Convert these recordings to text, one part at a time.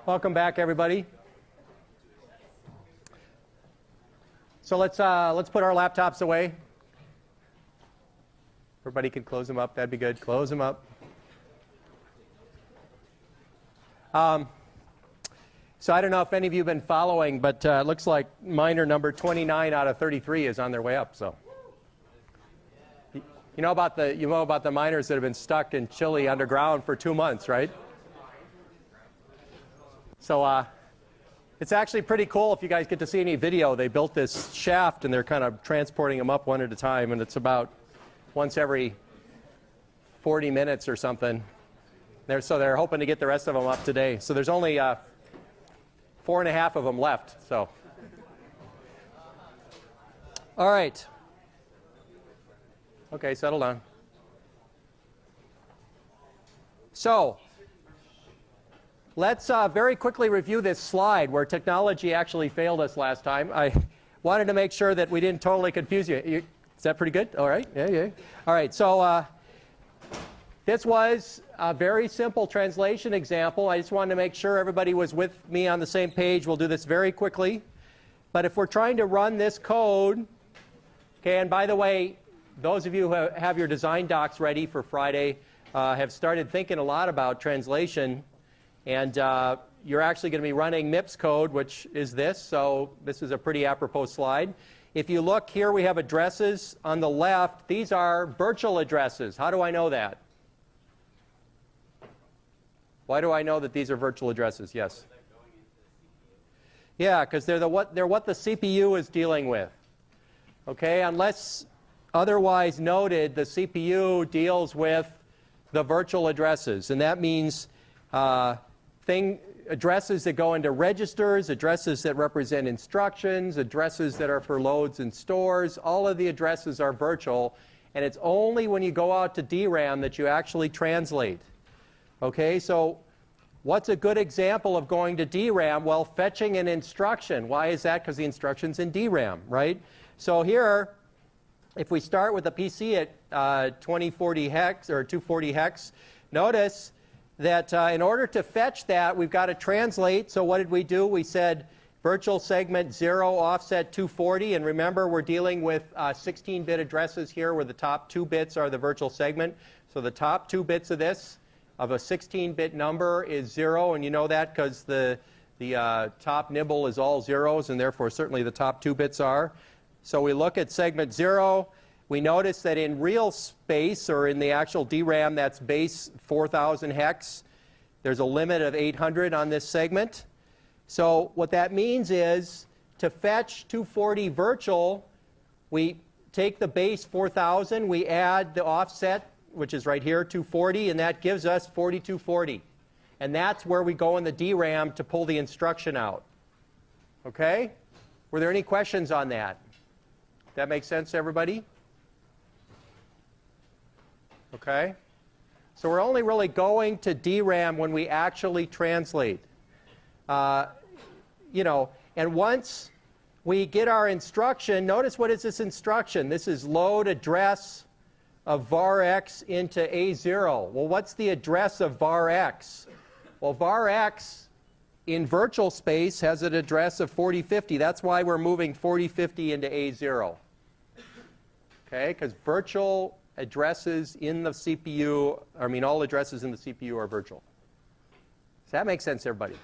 Welcome back, everybody. So let's put our laptops away. Everybody can close them up. That'd be good. Close them up. So I don't know if any of you have been following, but it looks like miner number 29 out of 33 is on their way up. So you know about the miners that have been stuck in Chile underground for 2 months, right? So it's actually pretty cool if you guys get to see any video. They built this shaft and they're kind of transporting them up one at a time, and it's about once every 40 minutes or something. So they're hoping to get the rest of them up today. So there's only 4.5 of them left. So, all right. Okay, settle down. So let's very quickly review this slide where technology actually failed us last time. I wanted to make sure that we didn't totally confuse you. Is that pretty good? All right. Yeah. All right. So this was a very simple translation example. I just wanted to make sure everybody was with me on the same page. We'll do this very quickly. But if we're trying to run this code, okay, and by the way, those of you who have your design docs ready for Friday have started thinking a lot about translation. And you're actually going to be running MIPS code, which is this. So this is a pretty apropos slide. If you look here, we have addresses on the left. These are virtual addresses. How do I know that? Why do I know that these are virtual addresses? Yes. Yeah, because they're what the CPU is dealing with. Okay, unless otherwise noted, the CPU deals with the virtual addresses, and that means addresses that go into registers, addresses that represent instructions, addresses that are for loads and stores. All of the addresses are virtual, and it's only when you go out to DRAM that you actually translate. Okay, so what's a good example of going to DRAM? Well, fetching an instruction. Why is that? Because the instruction's in DRAM, right? So here, if we start with a PC at 2040 hex or 240 hex, notice that in order to fetch that, we've got to translate. So what did we do? We said virtual segment 0 offset 240. And remember, we're dealing with 16-bit addresses here where the top 2 bits are the virtual segment. So the top 2 bits of this, of a 16-bit number, is 0. And you know that because the top nibble is all zeros, and therefore certainly the top 2 bits are. So we look at segment 0. We notice that in real space, or in the actual DRAM, that's base 4000 hex. There's a limit of 800 on this segment. So what that means is to fetch 240 virtual, we take the base 4000, we add the offset, which is right here, 240, and that gives us 4240. And that's where we go in the DRAM to pull the instruction out. Okay? Were there any questions on that? That makes sense to everybody? Okay? So we're only really going to DRAM when we actually translate. And once we get our instruction, notice what is this instruction? This is load address of var x into A0. Well, what's the address of var x? Well, var x in virtual space has an address of 4050. That's why we're moving 4050 into A0. Okay, because virtual addresses in the CPU, all addresses in the CPU are virtual. Does that make sense, everybody?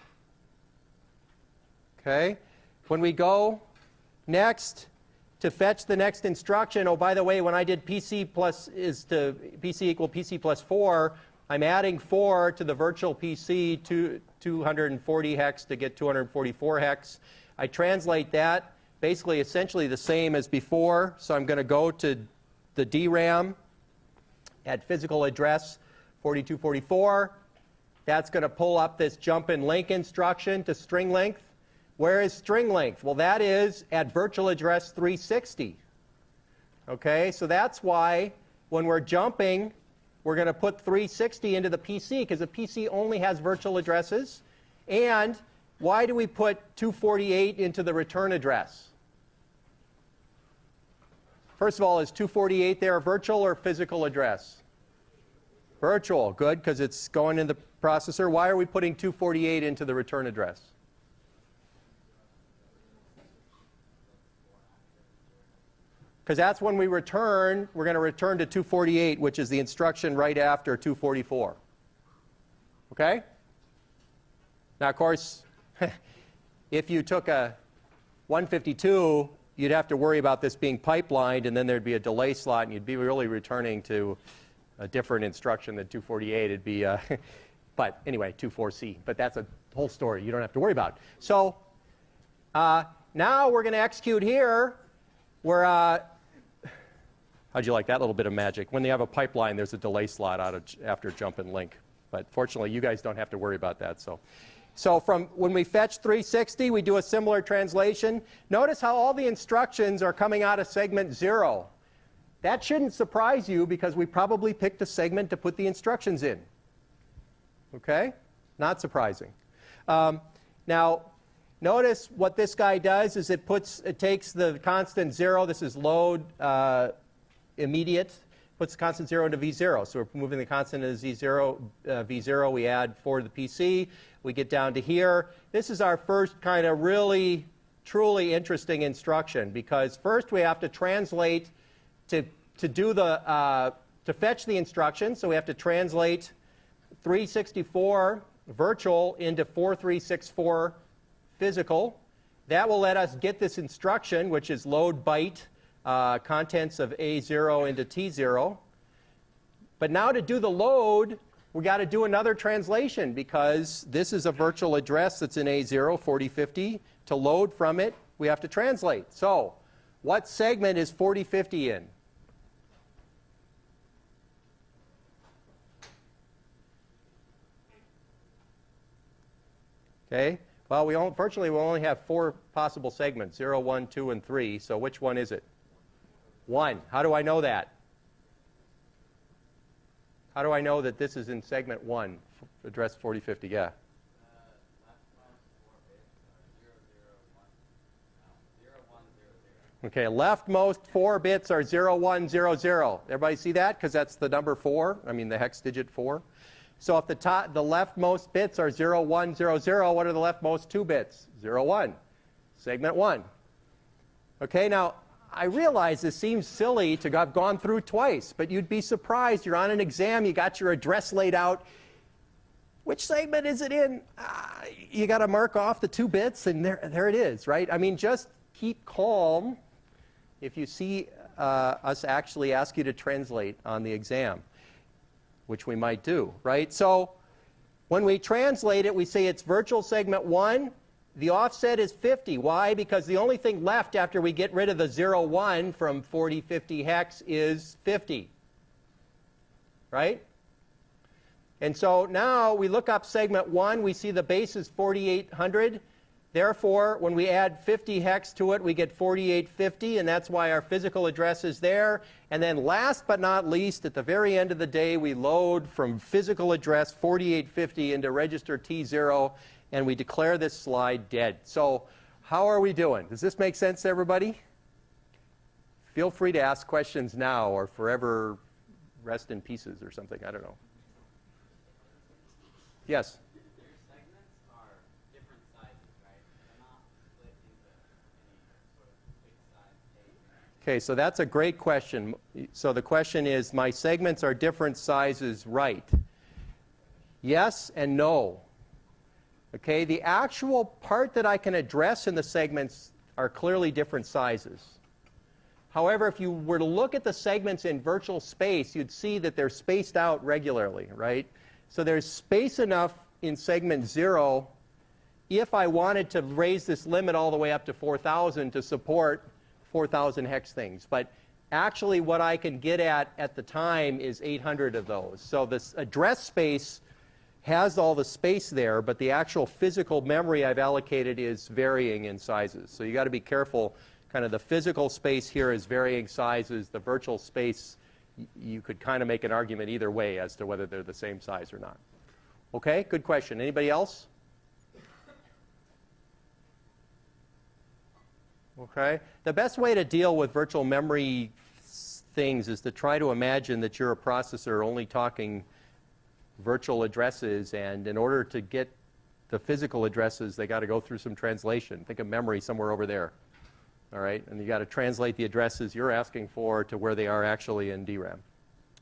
Okay, when we go next to fetch the next instruction, oh, by the way, when I did PC equal PC plus 4, I'm adding 4 to the virtual PC to 240 hex to get 244 hex. I translate that basically essentially the same as before. So I'm going to go to the DRAM at physical address 4244. That's going to pull up this jump in length instruction to string length. Where is string length? Well, that is at virtual address 360. Okay, so that's why when we're jumping, we're going to put 360 into the PC because the PC only has virtual addresses. And why do we put 248 into the return address? First of all, is 248 there a virtual or physical address? Virtual, good, because it's going in the processor, why are we putting 248 into the return address? Because that's when we return, we're going to return to 248, which is the instruction right after 244. Okay? Now, of course, if you took a 152, you'd have to worry about this being pipelined, and then there'd be a delay slot, and you'd be really returning to a different instruction than 248. It'd be, but anyway, 24C. But that's a whole story you don't have to worry about. So now we're going to execute here. We're, how'd you like that little bit of magic? When you have a pipeline, there's a delay slot after jump and link. But fortunately, you guys don't have to worry about that. So from when we fetch 360, we do a similar translation. Notice how all the instructions are coming out of segment 0. That shouldn't surprise you because we probably picked a segment to put the instructions in. Okay? Not surprising. Now, notice what this guy does is it takes the constant 0. This is load immediate. Puts the constant 0 into V0. So we're moving the constant into V0. We add 4 to the PC. We get down to here. This is our first kind of really, truly interesting instruction because first we have to translate to fetch the instruction. So we have to translate 364 virtual into 4364 physical. That will let us get this instruction, which is load byte contents of A0 into T0. But now to do the load, we got to do another translation because this is a virtual address that's in A0, 4050. To load from it, we have to translate. So what segment is 4050 in? Okay. Well, virtually we'll only have 4 possible segments, 0, 1, 2, and 3. So which one is it? 1. How do I know that? How do I know that this is in segment 1, address 4050? Yeah. Okay, leftmost 4 bits are 0, 1, 0, 0. Everybody see that? Because that's the number 4, I mean the hex digit 4. So if the leftmost bits are 0, 1, 0, 0, what are the leftmost 2 bits? 0, 1. Segment 1. Okay, now I realize this seems silly to have gone through twice, but you'd be surprised. You're on an exam, you got your address laid out. Which segment is it in? You got to mark off the 2 bits, and there it is, right? I mean, just keep calm if you see us actually ask you to translate on the exam, which we might do, right? So when we translate it, we say it's virtual segment 1. The offset is 50. Why? Because the only thing left after we get rid of the 0, 1 from 4050 hex is 50, right? And so now we look up segment 1. We see the base is 4800. Therefore, when we add 50 hex to it, we get 4850, and that's why our physical address is there. And then last but not least, at the very end of the day, we load from physical address 4850 into register T0, and we declare this slide dead. So how are we doing? Does this make sense to everybody? Feel free to ask questions now or forever rest in pieces or something. I don't know. Yes? Okay, so that's a great question. So the question is, my segments are different sizes, right? Yes and no. Okay, the actual part that I can address in the segments are clearly different sizes. However, if you were to look at the segments in virtual space, you'd see that they're spaced out regularly, right? So there's space enough in segment 0 if I wanted to raise this limit all the way up to 4,000 to support 4,000 hex things. But actually what I can get at the time is 800 of those. So this address space has all the space there, but the actual physical memory I've allocated is varying in sizes. So you got to be careful. Kind of the physical space here is varying sizes. The virtual space, you could kind of make an argument either way as to whether they're the same size or not. Okay, good question. Anybody else? Okay. The best way to deal with virtual memory things is to try to imagine that you're a processor only talking virtual addresses, and in order to get the physical addresses, they got to go through some translation. Think of memory somewhere over there. All right, and you got to translate the addresses you're asking for to where they are actually in DRAM.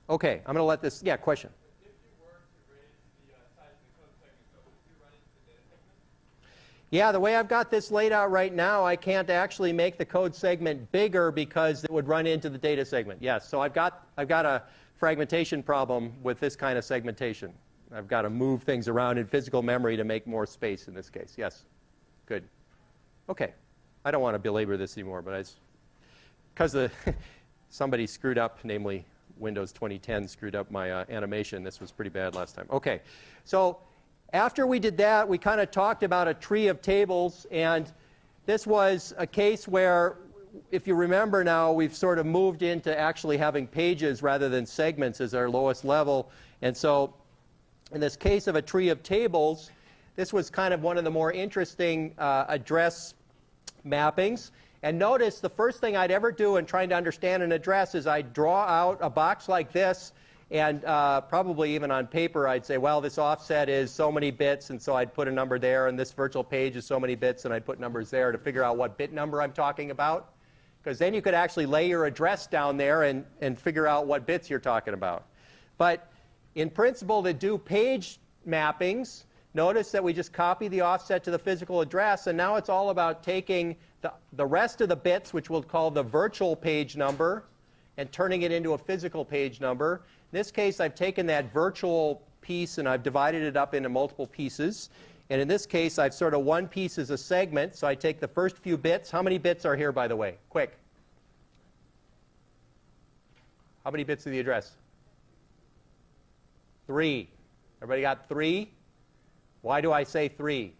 Okay, I'm going to let this, yeah, question. If you were to raise the size of the code segment, would you run into the data segment? Yeah, the way I've got this laid out right now, I can't actually make the code segment bigger because it would run into the data segment. Yes, so I've got a fragmentation problem with this kind of segmentation. I've got to move things around in physical memory to make more space in this case. Yes, good. Okay, I don't want to belabor this anymore, but because somebody screwed up, namely Windows 2010 screwed up my animation. This was pretty bad last time. Okay, so after we did that, we kind of talked about a tree of tables, and this was a case where, if you remember now, we've sort of moved into actually having pages rather than segments as our lowest level. And so in this case of a tree of tables, this was kind of one of the more interesting address mappings. And notice the first thing I'd ever do in trying to understand an address is I'd draw out a box like this, and probably even on paper I'd say, well, this offset is so many bits, and so I'd put a number there, and this virtual page is so many bits, and I'd put numbers there to figure out what bit number I'm talking about. Because then you could actually lay your address down there and figure out what bits you're talking about. But in principle, to do page mappings, notice that we just copy the offset to the physical address, and now it's all about taking the rest of the bits, which we'll call the virtual page number, and turning it into a physical page number. In this case, I've taken that virtual piece and I've divided it up into multiple pieces. And in this case, I've sort of one piece as a segment, so I take the first few bits. How many bits are here, by the way? Quick. How many bits of the address? 3. Everybody got 3? Why do I say 3?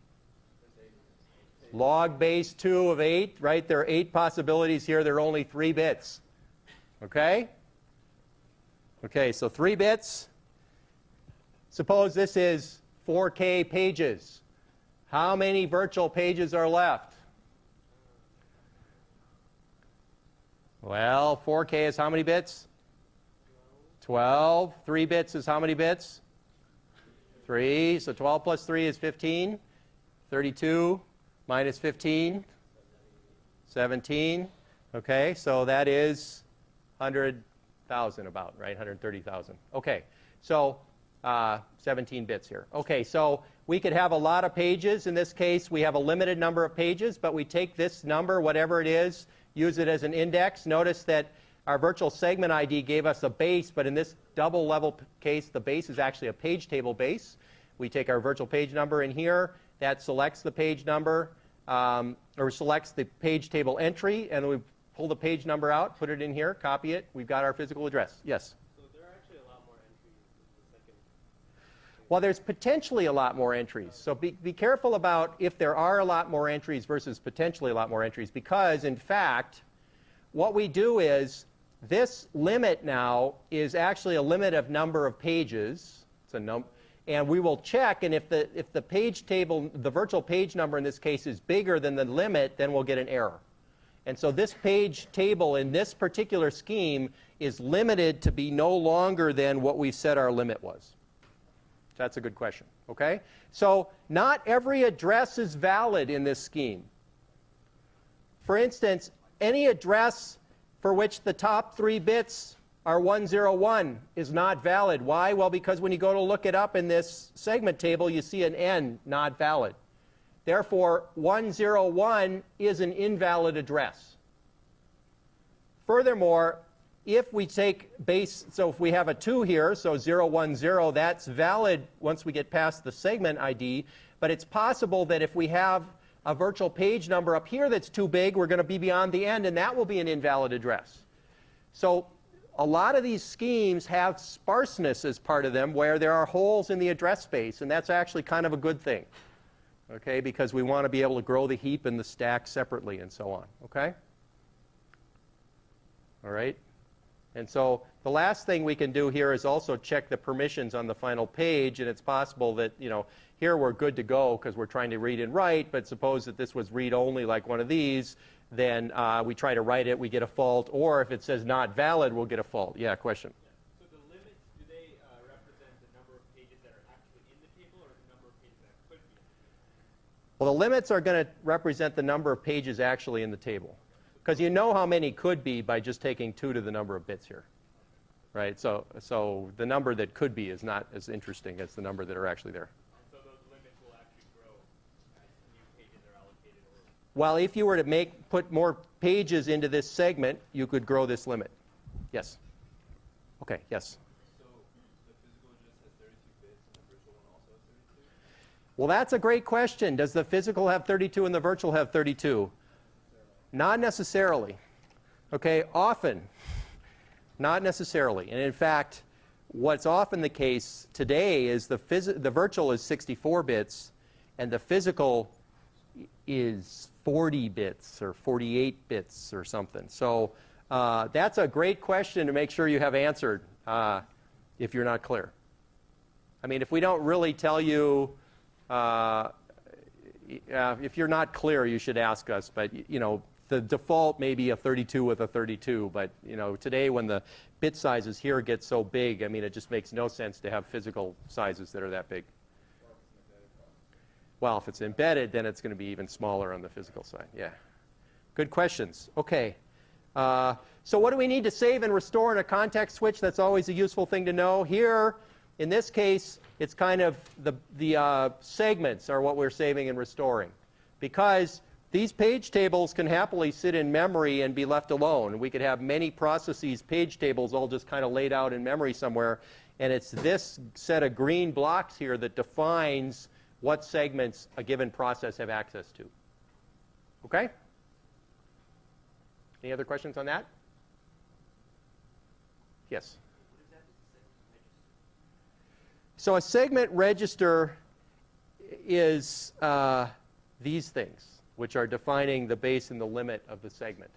Log base 2 of 8, right? There are 8 possibilities here. There are only 3 bits. Okay? Okay, so 3 bits. Suppose this is 4K pages. How many virtual pages are left? Well, 4K is how many bits? 12. 3 bits is how many bits? 3. So 12 plus 3 is 15. 32 minus 15. 17. Okay, so that is 100,000 about, right? 130,000. Okay, so 17 bits here. Okay, so we could have a lot of pages. In this case, we have a limited number of pages, but we take this number, whatever it is, use it as an index. Notice that our virtual segment ID gave us a base, but in this double level case, the base is actually a page table base. We take our virtual page number in here. That selects the page number, or selects the page table entry, and we pull the page number out, put it in here, copy it. We've got our physical address. Yes? So there are actually a lot more entries in the second. Well, there's potentially a lot more entries. So be careful about if there are a lot more entries versus potentially a lot more entries, because, in fact, what we do is this limit now is actually a limit of number of pages. It's a and we will check, and if the page table, the virtual page number in this case is bigger than the limit, then we'll get an error. And so this page table in this particular scheme is limited to be no longer than what we said our limit was. That's a good question, okay? So not every address is valid in this scheme. For instance, any address for which the top 3 bits are 101 is not valid. Why? Well, because when you go to look it up in this segment table, you see an N, not valid. Therefore, 101 is an invalid address. Furthermore, if we take base, so if we have a 2 here, so 010, that's valid once we get past the segment ID, but it's possible that if we have a virtual page number up here that's too big, we're going to be beyond the end, and that will be an invalid address. So a lot of these schemes have sparseness as part of them, where there are holes in the address space, and that's actually kind of a good thing, okay, because we want to be able to grow the heap and the stack separately and so on, okay? All right? And so the last thing we can do here is also check the permissions on the final page, and it's possible that, you know, here we're good to go because we're trying to read and write, but suppose that this was read-only like one of these, then we try to write it, we get a fault, or if it says not valid, we'll get a fault. Yeah, question? So the limits, do they represent the number of pages that Well, the limits are going to represent the number of pages actually in the table. Because you know how many could be by just taking 2 to the number of bits here. Right? So the number that could be is not as interesting as the number that are actually there. So those limits will actually grow as new pages are allocated, or Well, if you were to put more pages into this segment, you could grow this limit. Yes? Okay, yes. so the physical just has 32 bits and the virtual one also has 32? Well, that's a great question. Does the physical have 32 and the virtual have 32? Not necessarily. Okay, often. Not necessarily. And in fact, what's often the case today is the virtual is 64 bits and the physical is 40 bits or 48 bits or something. So that's a great question to make sure you have answered if you're not clear. I mean, if we don't really tell you, if you're not clear, you should ask us. But, you know, the default may be a 32 with a 32. But, you know, today when the bit sizes here get so big, I mean, it just makes no sense to have physical sizes that are that big. Well, if it's embedded, then it's going to be even smaller on the physical side. Yeah. Good questions. Okay. So what do we need to save and restore in a context switch? That's always a useful thing to know. Here, in this case, it's kind of the segments are what we're saving and restoring. Because these page tables can happily sit in memory and be left alone. We could have many processes, page tables, all just kind of laid out in memory somewhere. And it's this set of green blocks here that defines what segments a given process have access to. Okay? Any other questions on that? Yes? So a segment register is these things, which are defining the base and the limit of the segment.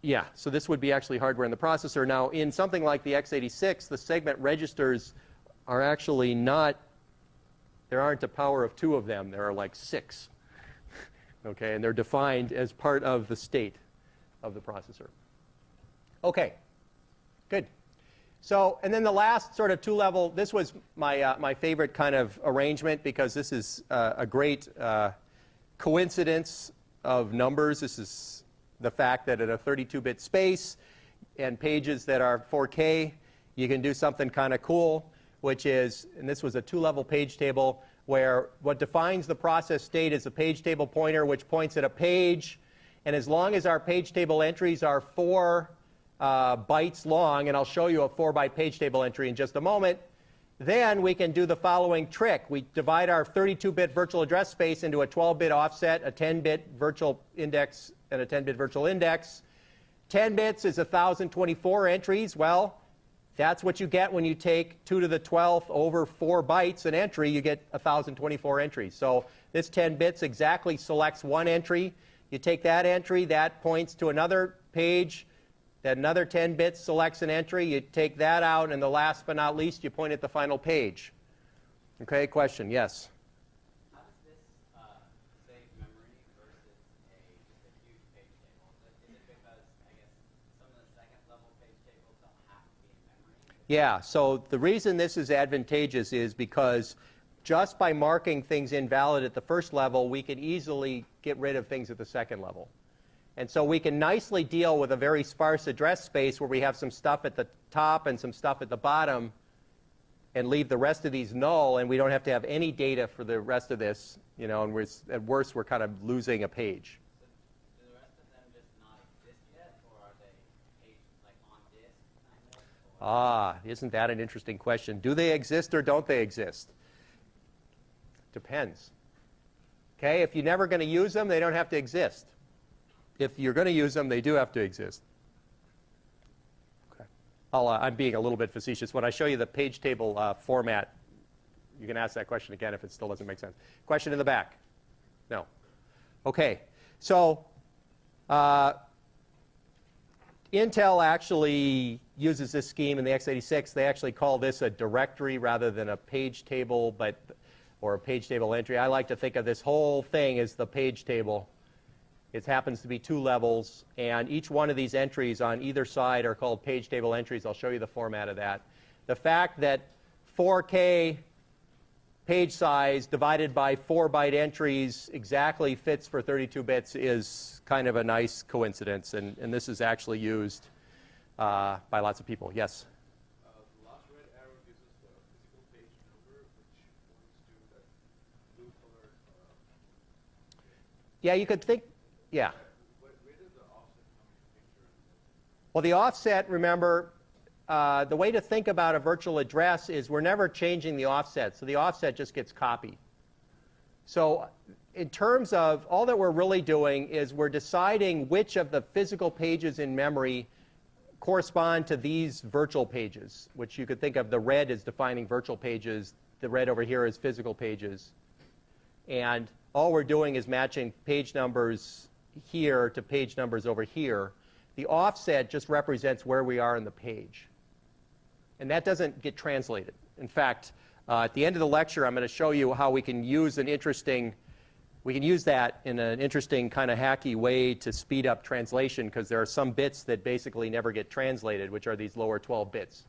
Yeah, so this would be actually hardware in the processor. Now, in something like the x86, the segment registers are actually not, there aren't a power of 2 of them. There are like 6. Okay, and they're defined as part of the state of the processor. Okay, good. So, and then the last sort of 2-level, this was my favorite kind of arrangement because this is a great coincidence of numbers. This is the fact that at a 32-bit space and pages that are 4K, you can do something kind of cool, which is, and this was a 2-level page table, where what defines the process state is a page table pointer, which points at a page. And as long as our page table entries are 4 bytes long, and I'll show you a 4-byte page table entry in just a moment, then we can do the following trick. We divide our 32-bit virtual address space into a 12-bit offset, a 10-bit virtual index, and a 10-bit virtual index. 10 bits is 1,024 entries. Well, that's what you get when you take 2 to the 12th over 4 bytes an entry. You get 1,024 entries. So this 10 bits exactly selects one entry. You take that entry, that points to another page. That another 10 bits selects an entry. You take that out, and the last but not least, you point at the final page. Okay, question? Yes? How does this save memory versus just a huge page table? Is it because, I guess, some of the second-level page tables don't have to be in memory? Yeah, so the reason this is advantageous is because just by marking things invalid at the first level, we can easily get rid of things at the second level. And so we can nicely deal with a very sparse address space where we have some stuff at the top and some stuff at the bottom and leave the rest of these null, and we don't have to have any data for the rest of this, you know, and at worst we're kind of losing a page. So do the rest of them just not exist yet, or are they like on disk kind of? Ah, isn't that an interesting question? Do they exist or don't they exist? Depends. Okay, if you're never going to use them, they don't have to exist. If you're going to use them, they do have to exist. Okay. I'm being a little bit facetious. When I show you the page table format, you can ask that question again if it still doesn't make sense. Question in the back? No. Okay. So Intel actually uses this scheme in the x86. They actually call this a directory rather than a page table, or a page table entry. I like to think of this whole thing as the page table. It happens to be 2 levels, and each one of these entries on either side are called page table entries. I'll show you the format of that. The fact that 4K page size divided by 4-byte entries exactly fits for 32 bits is kind of a nice coincidence, and this is actually used by lots of people. Yes? The last red arrow gives us the physical page number, which points to that blue color. Yeah, you could think, yeah. Where does the offset come into picture? Well, the offset, remember, the way to think about a virtual address is we're never changing the offset, so the offset just gets copied. So in terms of all that we're really doing is we're deciding which of the physical pages in memory correspond to these virtual pages, which you could think of the red as defining virtual pages, the red over here is physical pages. And all we're doing is matching page numbers here to page numbers over here. The offset just represents where we are in the page. And that doesn't get translated. In fact, at the end of the lecture, I'm going to show you how we can use that in an interesting kind of hacky way to speed up translation, because there are some bits that basically never get translated, which are these lower 12 bits.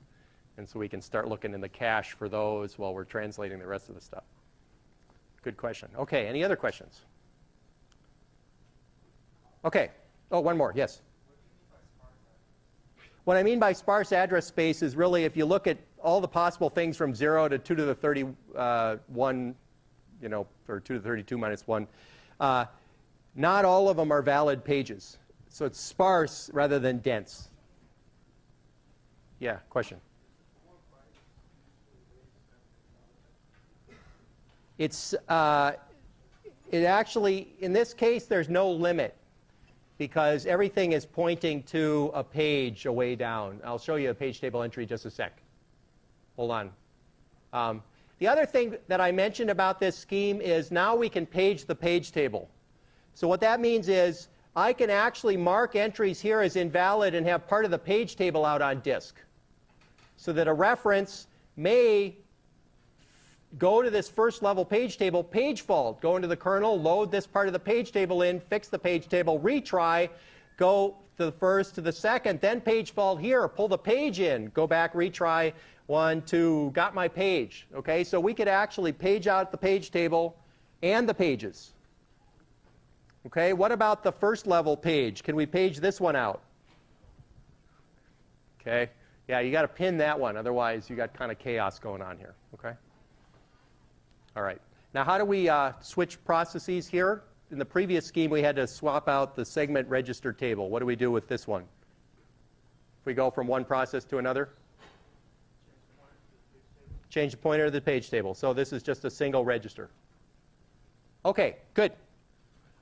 And so we can start looking in the cache for those while we're translating the rest of the stuff. Good question. Okay, any other questions? Okay. Oh, one more. Yes? What I mean by sparse address space is really if you look at all the possible things from 0 to 2 to the 31, or 2 to the 32 minus 1, not all of them are valid pages. So it's sparse rather than dense. Yeah, question? It actually, in this case, there's no limit, because everything is pointing to a page away down. I'll show you a page table entry in just a sec. Hold on. The other thing that I mentioned about this scheme is now we can page the page table. So what that means is I can actually mark entries here as invalid and have part of the page table out on disk, so that a reference may go to this first level page table, page fault, go into the kernel, load this part of the page table in, fix the page table, retry, go to the first to the second, then page fault here, pull the page in, go back, retry, 1, 2, got my page. Okay, so we could actually page out the page table and the pages. Okay, what about the first level page? Can we page this one out? Okay, yeah, you got to pin that one, otherwise you got kind of chaos going on here. Okay. All right. Now, how do we switch processes here? In the previous scheme, we had to swap out the segment register table. What do we do with this one? If we go from one process to another? Change the pointer to the page table. So this is just a single register. Okay, good.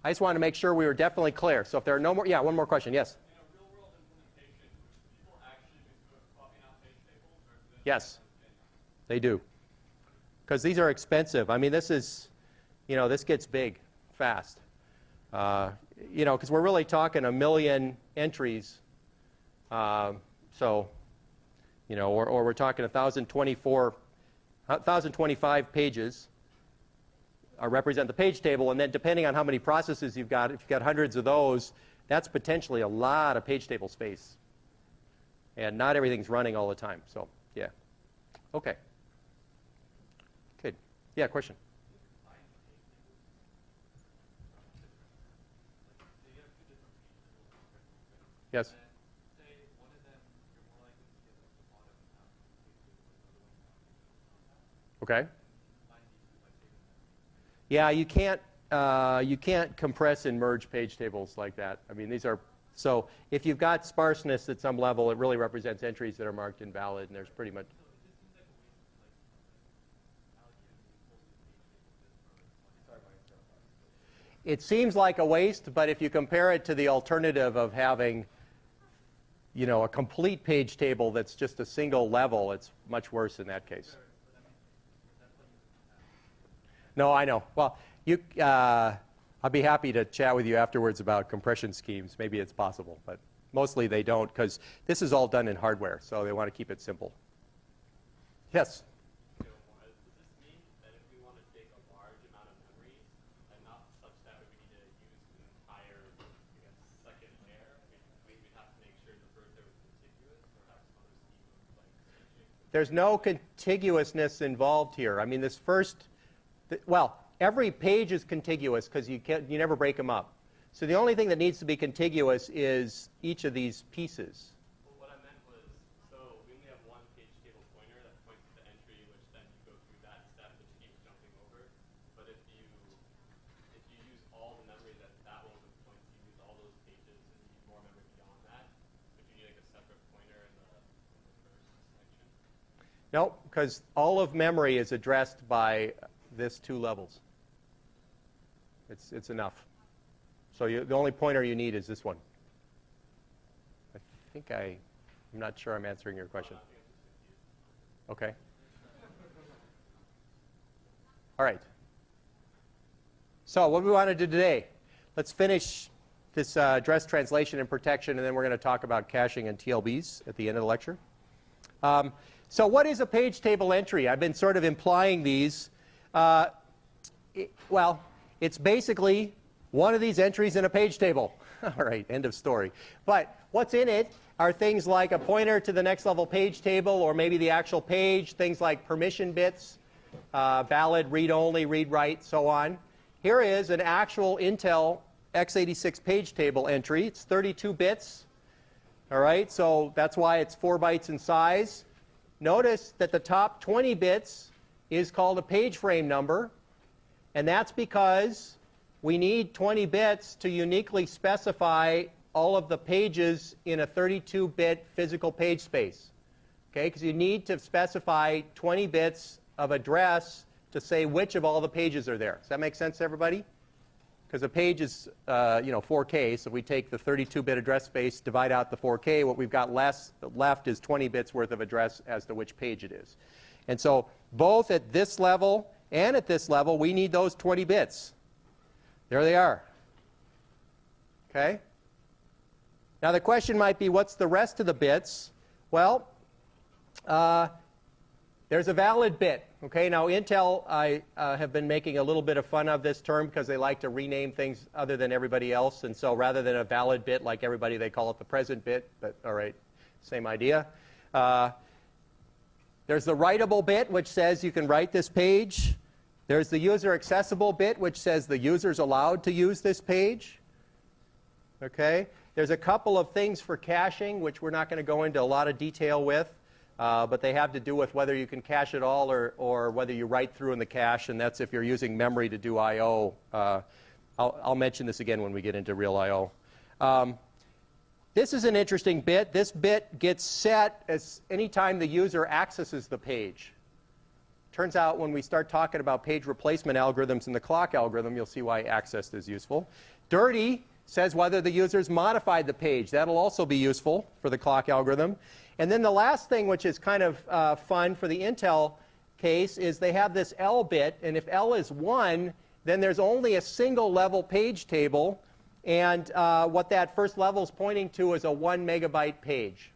I just wanted to make sure we were definitely clear. So if there are no more, yeah, one more question. Yes? In a real-world implementation, would people actually be swapping out page tables? Or Yes, they do. Because these are expensive. I mean, this is, this gets big fast. Because we're really talking 1 million entries. Or we're talking 1,025 pages represent the page table, and then depending on how many processes you've got, if you've got hundreds of those, that's potentially a lot of page table space. And not everything's running all the time. So, yeah. Okay. Good. Yeah, question? Yes? Okay. Yeah, you can't compress and merge page tables like that. I mean, so if you've got sparseness at some level, it really represents entries that are marked invalid, and there's pretty much. It seems like a waste, but if you compare it to the alternative of having, a complete page table that's just a single level, it's much worse in that case. No, I know. Well, I'll be happy to chat with you afterwards about compression schemes. Maybe it's possible, but mostly they don't, because this is all done in hardware, so they want to keep it simple. Yes? Does this mean that if we want to take a large amount of memory and not such that we need to use an entire, second layer, we'd have to make sure the first layer was contiguous, or have some other scheme of switching? There's no contiguousness involved here. I mean, this first Well, every page is contiguous because you never break them up. So the only thing that needs to be contiguous is each of these pieces. Well, what I meant was, so we only have one page table pointer that points to the entry, which then you go through that step, which keeps jumping over. But if you use all the memory that one points, you use all those pages, and you need more memory beyond that, would you need like a separate pointer in the first section? No, because all of memory is addressed by this 2 levels. It's enough. So the only pointer you need is this one. I think I'm not sure I'm answering your question. Okay. All right. So what we want to do today, let's finish this address translation and protection, and then we're going to talk about caching and TLBs at the end of the lecture. So what is a page table entry? I've been sort of implying these. Well, it's basically one of these entries in a page table. All right, end of story. But what's in it are things like a pointer to the next level page table, or maybe the actual page, things like permission bits, valid, read-only, read-write, so on. Here is an actual Intel x86 page table entry. It's 32 bits. All right, so that's why it's 4 bytes in size. Notice that the top 20 bits is called a page frame number, and that's because we need 20 bits to uniquely specify all of the pages in a 32-bit physical page space. Okay, because you need to specify 20 bits of address to say which of all the pages are there. Does that make sense to everybody? Because a page is 4K, so we take the 32-bit address space, divide out the 4K. What we've got left is 20 bits worth of address as to which page it is. And so both at this level and at this level, we need those 20 bits. There they are. Okay? Now the question might be, what's the rest of the bits? Well, there's a valid bit. Okay, now Intel, I have been making a little bit of fun of this term because they like to rename things other than everybody else. And so rather than a valid bit like everybody, they call it the present bit. But all right, same idea. There's the writable bit, which says you can write this page. There's the user accessible bit, which says the user's allowed to use this page. Okay? There's a couple of things for caching, which we're not going to go into a lot of detail with, but they have to do with whether you can cache it all or whether you write through in the cache, and that's if you're using memory to do I/O. I'll mention this again when we get into real I/O. This is an interesting bit. This bit gets set as anytime the user accesses the page. Turns out when we start talking about page replacement algorithms in the clock algorithm, you'll see why accessed is useful. Dirty says whether the user's modified the page. That'll also be useful for the clock algorithm. And then the last thing, which is kind of fun for the Intel case, is they have this L bit. And if L is 1, then there's only a single level page table. And what that first level is pointing to is a 1 megabyte page.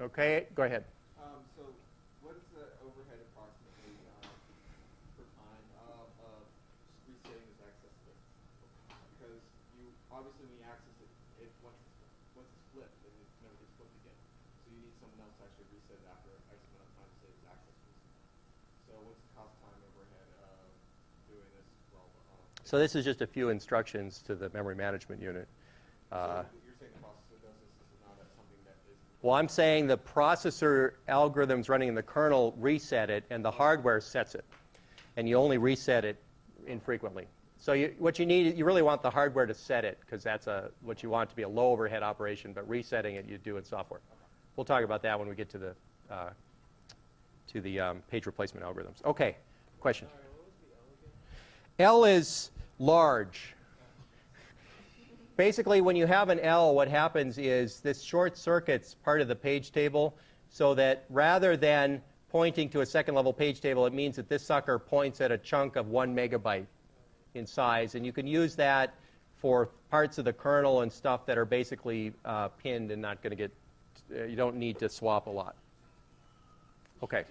Okay, go ahead. So what is the overhead approximately per time of resetting this access list? Because you obviously when you access it, once it's flipped, then it never gets flipped again. So you need someone else to actually reset it after X amount of time to say it's access list. So what's the cost time overhead of doing this? So this is just a few instructions to the memory management unit. So you're saying the processor does this is not something that is... Well, I'm saying the processor algorithms running in the kernel reset it, and the hardware sets it. And you only reset it infrequently. So what you need, you really want the hardware to set it, because that's what you want it to be a low overhead operation, but resetting it you do in software. We'll talk about that when we get to the page replacement algorithms. Okay, question. Sorry, what was the L again? L is large. Basically, when you have an L, what happens is this short circuits part of the page table, so that rather than pointing to a second level page table, it means that this sucker points at a chunk of 1 megabyte in size. And you can use that for parts of the kernel and stuff that are basically pinned and not going to get, you don't need to swap a lot. Okay.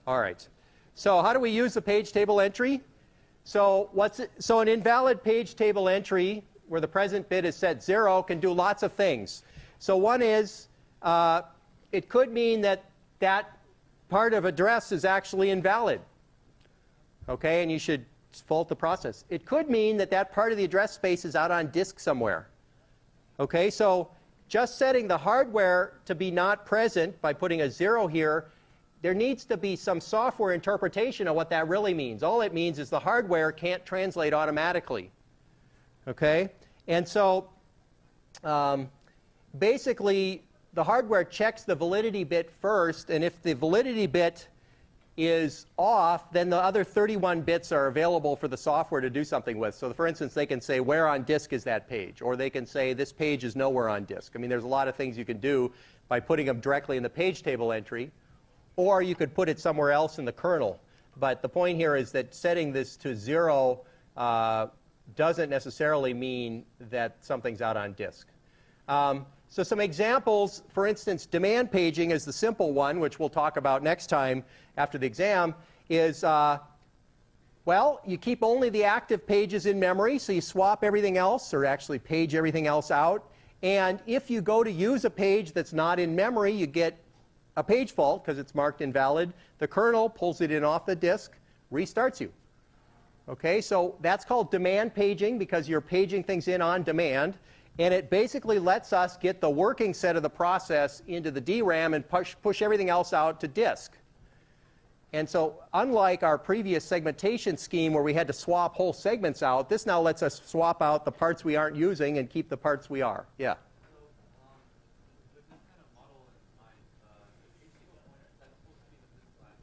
All right. So how do we use the page table entry? So an invalid page table entry where the present bit is set 0 can do lots of things. So one is it could mean that that part of address is actually invalid. Okay, and you should fault the process. It could mean that that part of the address space is out on disk somewhere. Okay, so just setting the hardware to be not present by putting a 0 here, there needs to be some software interpretation of what that really means. All it means is the hardware can't translate automatically. Okay, and so basically the hardware checks the validity bit first, and if the validity bit is off, then the other 31 bits are available for the software to do something with. So for instance, they can say, where on disk is that page? Or they can say, this page is nowhere on disk. I mean, there's a lot of things you can do by putting them directly in the page table entry. Or you could put it somewhere else in the kernel. But the point here is that setting this to 0 doesn't necessarily mean that something's out on disk. So some examples, for instance, demand paging is the simple one, which we'll talk about next time after the exam, is, well, you keep only the active pages in memory, so you swap everything else, or actually page everything else out. And if you go to use a page that's not in memory, you get a page fault because it's marked invalid. The kernel pulls it in off the disk, restarts you. Okay, so that's called demand paging because you're paging things in on demand. And it basically lets us get the working set of the process into the DRAM and push everything else out to disk. And so unlike our previous segmentation scheme where we had to swap whole segments out, this now lets us swap out the parts we aren't using and keep the parts we are. Yeah? With this kind of model in mind, the page table pointer, is that supposed to be the physical address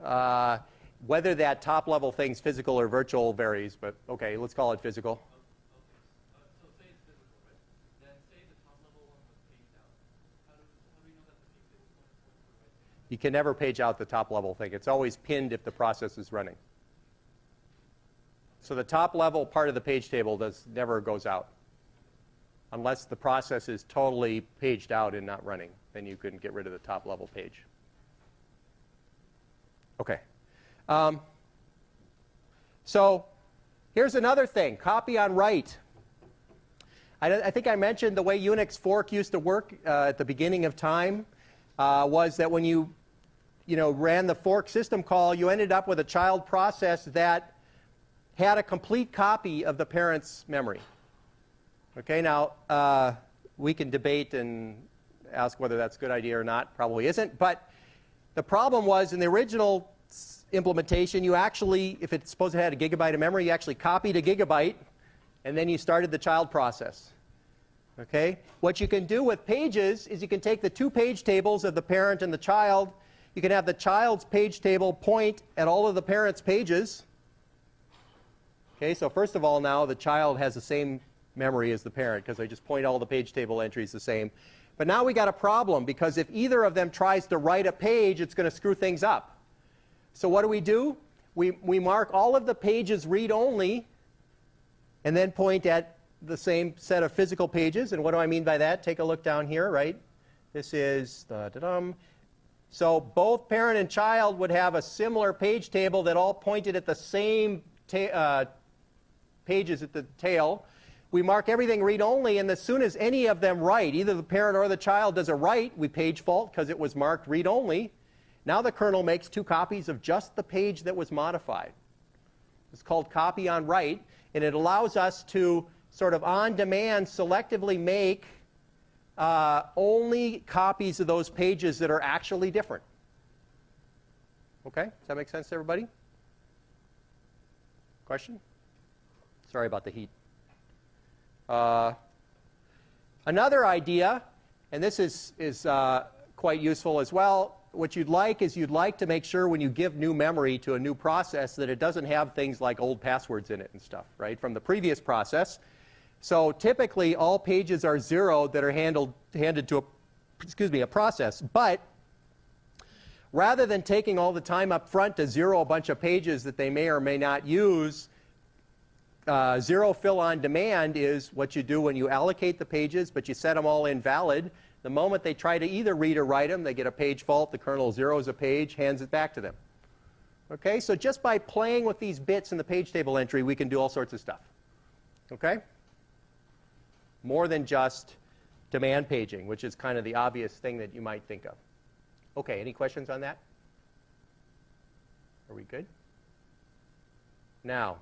of the page? Whether that top level thing's physical or virtual varies, but okay, let's call it physical. So say it's physical, right? Then say the top level one was paged out. How do we know that the page table is going to the right thing? You can never page out the top level thing. It's always pinned if the process is running. So the top level part of the page table never goes out. Unless the process is totally paged out and not running, then you can get rid of the top level page. Okay. So here's another thing, copy on write. I think I mentioned the way Unix fork used to work at the beginning of time was that when you ran the fork system call, you ended up with a child process that had a complete copy of the parent's memory. Okay, now we can debate and ask whether that's a good idea or not. Probably isn't. But the problem was in the original implementation, you actually, if it's supposed to have a gigabyte of memory, you actually copied a gigabyte, and then you started the child process. Okay? What you can do with pages is you can take the two page tables of the parent and the child. You can have the child's page table point at all of the parent's pages. Okay, so first of all, now the child has the same memory as the parent because they just point all the page table entries the same. But now we got a problem because if either of them tries to write a page, it's going to screw things up. So what do? We mark all of the pages read-only and then point at the same set of physical pages. And what do I mean by that? Take a look down here, right? This is so both parent and child would have a similar page table that all pointed at the same pages at the tail. We mark everything read-only, and as soon as any of them write, either the parent or the child does a write, we page fault because it was marked read-only. Now the kernel makes two copies of just the page that was modified. It's called copy on write, and it allows us to sort of on demand selectively make only copies of those pages that are actually different. Okay? Does that make sense to everybody? Question? Sorry about the heat. Another idea, and this is quite useful as well, what you'd like to make sure when you give new memory to a new process that it doesn't have things like old passwords in it and stuff, right, from the previous process. So typically all pages are 0 that are handed to a process. But rather than taking all the time up front to 0 a bunch of pages that they may or may not use, 0 fill on demand is what you do when you allocate the pages, but you set them all invalid. The moment they try to either read or write them, they get a page fault. The kernel zeroes a page, hands it back to them. Okay, so just by playing with these bits in the page table entry, we can do all sorts of stuff. Okay? More than just demand paging, which is kind of the obvious thing that you might think of. Okay, any questions on that? Are we good? Now,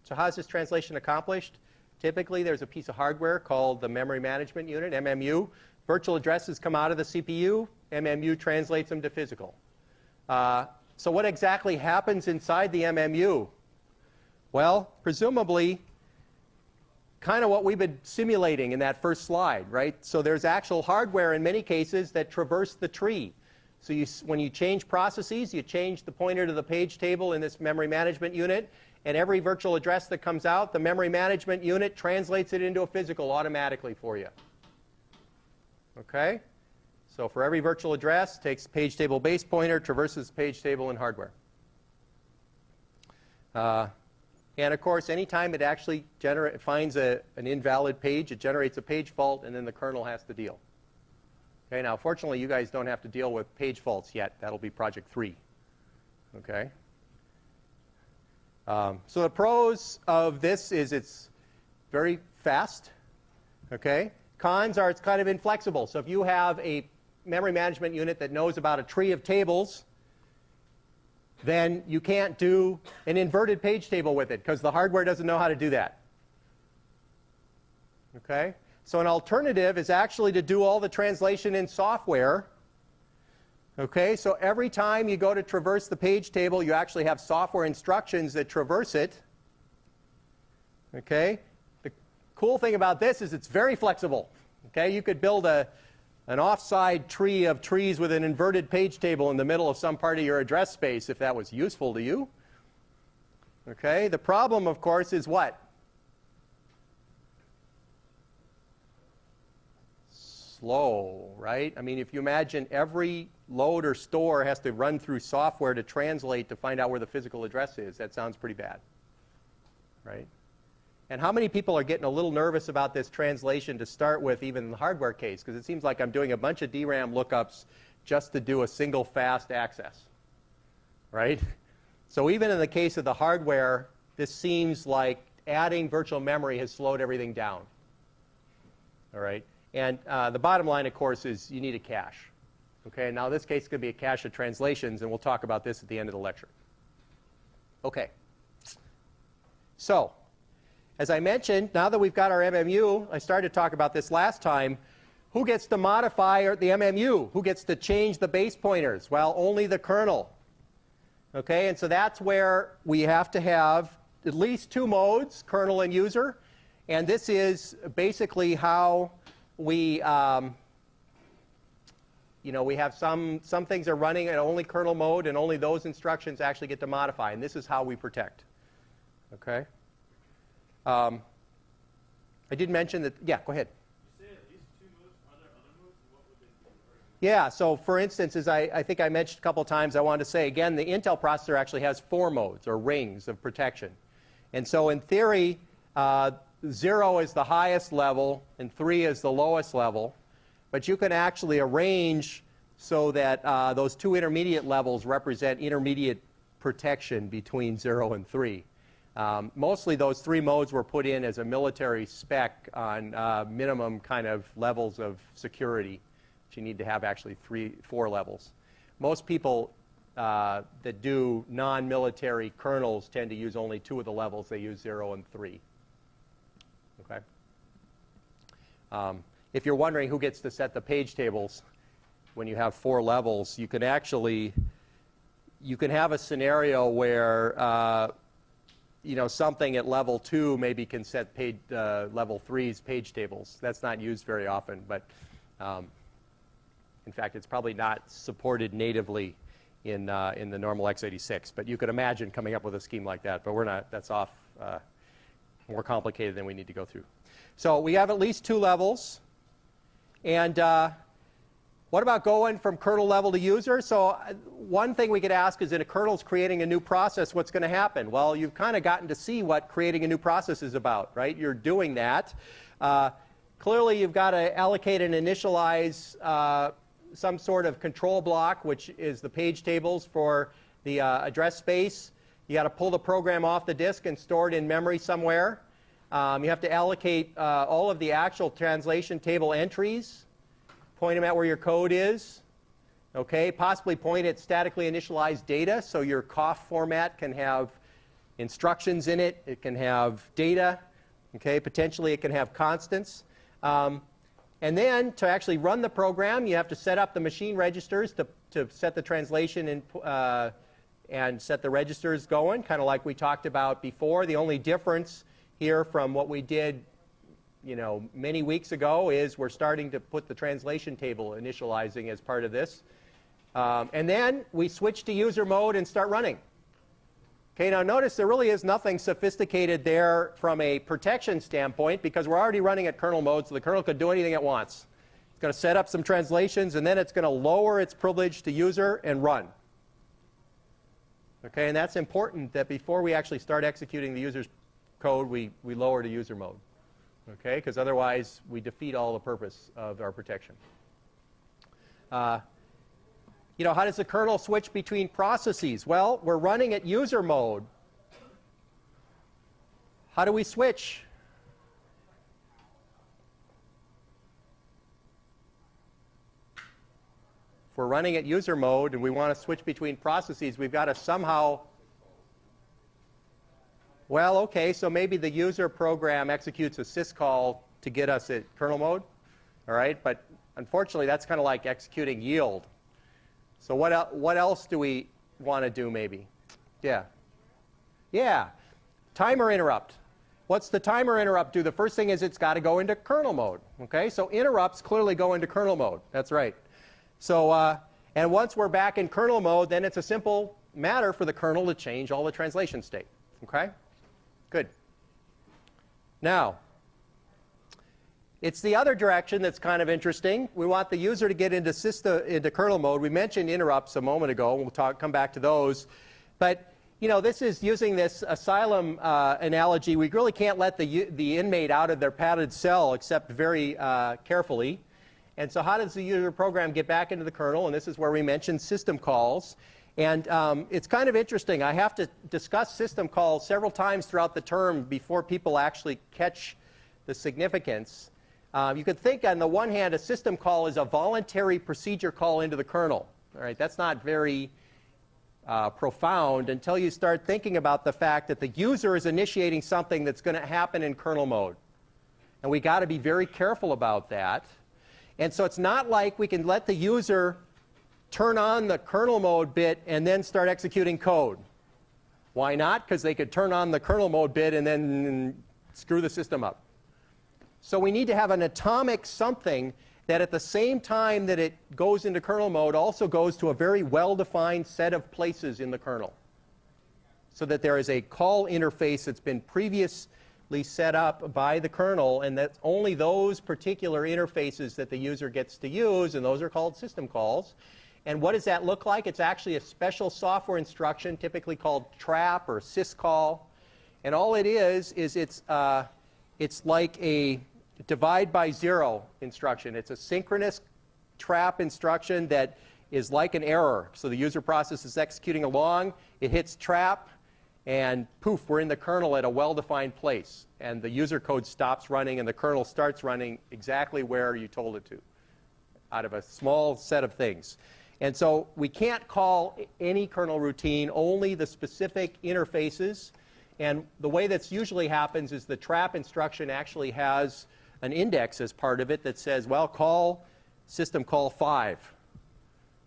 so how is this translation accomplished? Typically, there's a piece of hardware called the Memory Management Unit, MMU. Virtual addresses come out of the CPU. MMU translates them to physical. So what exactly happens inside the MMU? Well, presumably, kind of what we've been simulating in that first slide, right? So there's actual hardware in many cases that traverse the tree. So when you change processes, you change the pointer to the page table in this memory management unit, and every virtual address that comes out, the memory management unit translates it into a physical automatically for you. Okay? So for every virtual address, takes page table base pointer, traverses page table in hardware. And of course, anytime it actually finds an invalid page, it generates a page fault, and then the kernel has to deal. Okay, now fortunately, you guys don't have to deal with page faults yet. That'll be project 3. Okay. So the pros of this is it's very fast. Okay. Cons are it's kind of inflexible. So if you have a memory management unit that knows about a tree of tables, then you can't do an inverted page table with it because the hardware doesn't know how to do that. Okay? So an alternative is actually to do all the translation in software. Okay? So every time you go to traverse the page table, you actually have software instructions that traverse it. Okay? The cool thing about this is it's very flexible. Okay? You could build an offside tree of trees with an inverted page table in the middle of some part of your address space if that was useful to you. Okay? The problem, of course, is what? Slow, right? I mean, if you imagine every load or store has to run through software to translate to find out where the physical address is, that sounds pretty bad, right? And how many people are getting a little nervous about this translation to start with, even in the hardware case? Because it seems like I'm doing a bunch of DRAM lookups just to do a single fast access, right? So even in the case of the hardware, this seems like adding virtual memory has slowed everything down, all right? And the bottom line, of course, is you need a cache. Okay, now this case could be a cache of translations, and we'll talk about this at the end of the lecture. Okay. So, as I mentioned, now that we've got our MMU, I started to talk about this last time, who gets to modify the MMU? Who gets to change the base pointers? Well, only the kernel. Okay, and so that's where we have to have at least 2 modes, kernel and user. And this is basically how we, we have some things are running in only kernel mode, and only those instructions actually get to modify. And this is how we protect. Okay. I did mention that. Yeah, go ahead. You say at least 2 modes. Are there other modes? What would they be? Yeah. So, for instance, as I think I mentioned a couple times, I wanted to say again, the Intel processor actually has 4 modes or rings of protection, and so in theory. 0 is the highest level, and 3 is the lowest level. But you can actually arrange so that those 2 intermediate levels represent intermediate protection between 0 and 3. Mostly those 3 modes were put in as a military spec on minimum kind of levels of security. But you need to have actually 4 levels. Most people that do non-military kernels tend to use only 2 of the levels. They use 0 and 3. Okay. If you're wondering who gets to set the page tables when you have 4 levels, you can have a scenario where something at level 2 maybe can set level 3's page tables. That's not used very often, but in fact, it's probably not supported natively in the normal x86. But you could imagine coming up with a scheme like that. But we're not. That's off. More complicated than we need to go through. So we have at least 2 levels. And what about going from kernel level to user? So one thing we could ask is, in a kernel's creating a new process, what's going to happen? Well, you've kind of gotten to see what creating a new process is about, right? You're doing that. Clearly, you've got to allocate and initialize some sort of control block, which is the page tables for the address space. You got to pull the program off the disk and store it in memory somewhere. You have to allocate all of the actual translation table entries, point them at where your code is, Okay, possibly point at statically initialized data, so your COF format can have instructions in it, it can have data, okay, potentially it can have constants. And then to actually run the program, you have to set up the machine registers to set the translation and set the registers going, kind of like we talked about before. The only difference here from what we did many weeks ago is we're starting to put the translation table initializing as part of this. And then we switch to user mode and start running. Okay, now notice there really is nothing sophisticated there from a protection standpoint because we're already running at kernel mode, so the kernel could do anything it wants. It's going to set up some translations, and then it's going to lower its privilege to user and run. Okay, and that's important that before we actually start executing the user's code, we lower to user mode. Okay, because otherwise we defeat all the purpose of our protection. How does the kernel switch between processes? Well, we're running at user mode. How do we switch? If we're running at user mode and we want to switch between processes, we've got to somehow... Well, okay, so maybe the user program executes a syscall to get us at kernel mode. All right, but unfortunately, that's kind of like executing yield. So what else do we want to do maybe? Yeah. Timer interrupt. What's the timer interrupt do? The first thing is it's got to go into kernel mode. Okay, so interrupts clearly go into kernel mode. That's right. So, and once we're back in kernel mode, then it's a simple matter for the kernel to change all the translation state. Okay? Good. Now, it's the other direction that's kind of interesting. We want the user to get into kernel mode. We mentioned interrupts a moment ago. We'll come back to those. But this is using this asylum analogy. We really can't let the inmate out of their padded cell except very carefully. And so how does the user program get back into the kernel? And this is where we mentioned system calls. And it's kind of interesting. I have to discuss system calls several times throughout the term before people actually catch the significance. You could think, on the one hand, a system call is a voluntary procedure call into the kernel. All right, that's not very profound until you start thinking about the fact that the user is initiating something that's going to happen in kernel mode. And we got to be very careful about that. And so it's not like we can let the user turn on the kernel mode bit and then start executing code. Why not? Because they could turn on the kernel mode bit and then screw the system up. So we need to have an atomic something that at the same time that it goes into kernel mode also goes to a very well-defined set of places in the kernel. So that there is a call interface that's been previously set up by the kernel, and that's only those particular interfaces that the user gets to use, and those are called system calls. And what does that look like? It's actually a special software instruction, typically called trap or syscall. And all it is it's like a divide by zero instruction. It's a synchronous trap instruction that is like an error. So the user process is executing along, it hits trap, and poof, we're in the kernel at a well-defined place. And the user code stops running and the kernel starts running exactly where you told it to, out of a small set of things. And so we can't call any kernel routine, only the specific interfaces. And the way that's usually happens is the trap instruction actually has an index as part of it that says, well, call system call 5.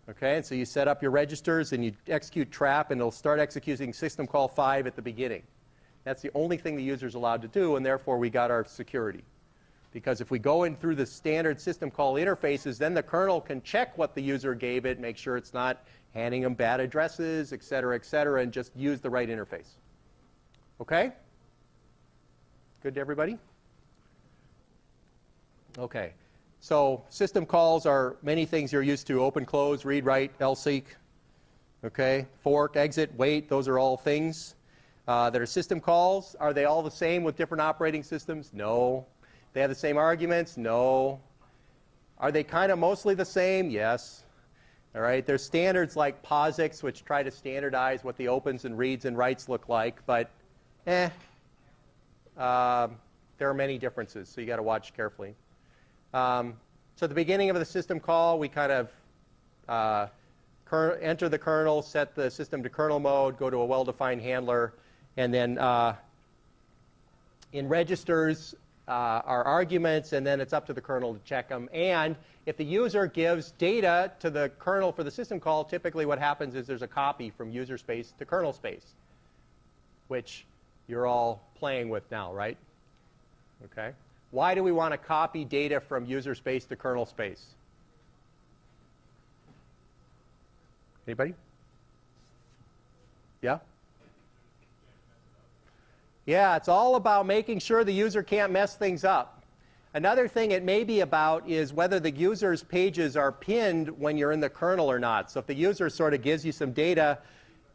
Okay, and so you set up your registers and you execute trap, and it'll start executing system call 5 at the beginning. That's the only thing the user's allowed to do, and therefore we got our security. Because if we go in through the standard system call interfaces, then the kernel can check what the user gave it, make sure it's not handing them bad addresses, et cetera, and just use the right interface. Okay? Good to everybody? Okay. So system calls are many things you're used to: open, close, read, write, lseek. Okay? Fork, exit, wait, those are all things that are system calls. Are they all the same with different operating systems? No. They have the same arguments? No. Are they kind of mostly the same? Yes. All right. There's standards like POSIX, which try to standardize what the opens and reads and writes look like, but there are many differences, so you got to watch carefully. So at the beginning of the system call, we kind of enter the kernel, set the system to kernel mode, go to a well-defined handler, and then in registers are arguments, and then it's up to the kernel to check them. And if the user gives data to the kernel for the system call, typically what happens is there's a copy from user space to kernel space, which you're all playing with now, right? Okay. Why do we want to copy data from user space to kernel space? Anybody? Yeah? Yeah, it's all about making sure the user can't mess things up. Another thing it may be about is whether the user's pages are pinned when you're in the kernel or not. So if the user sort of gives you some data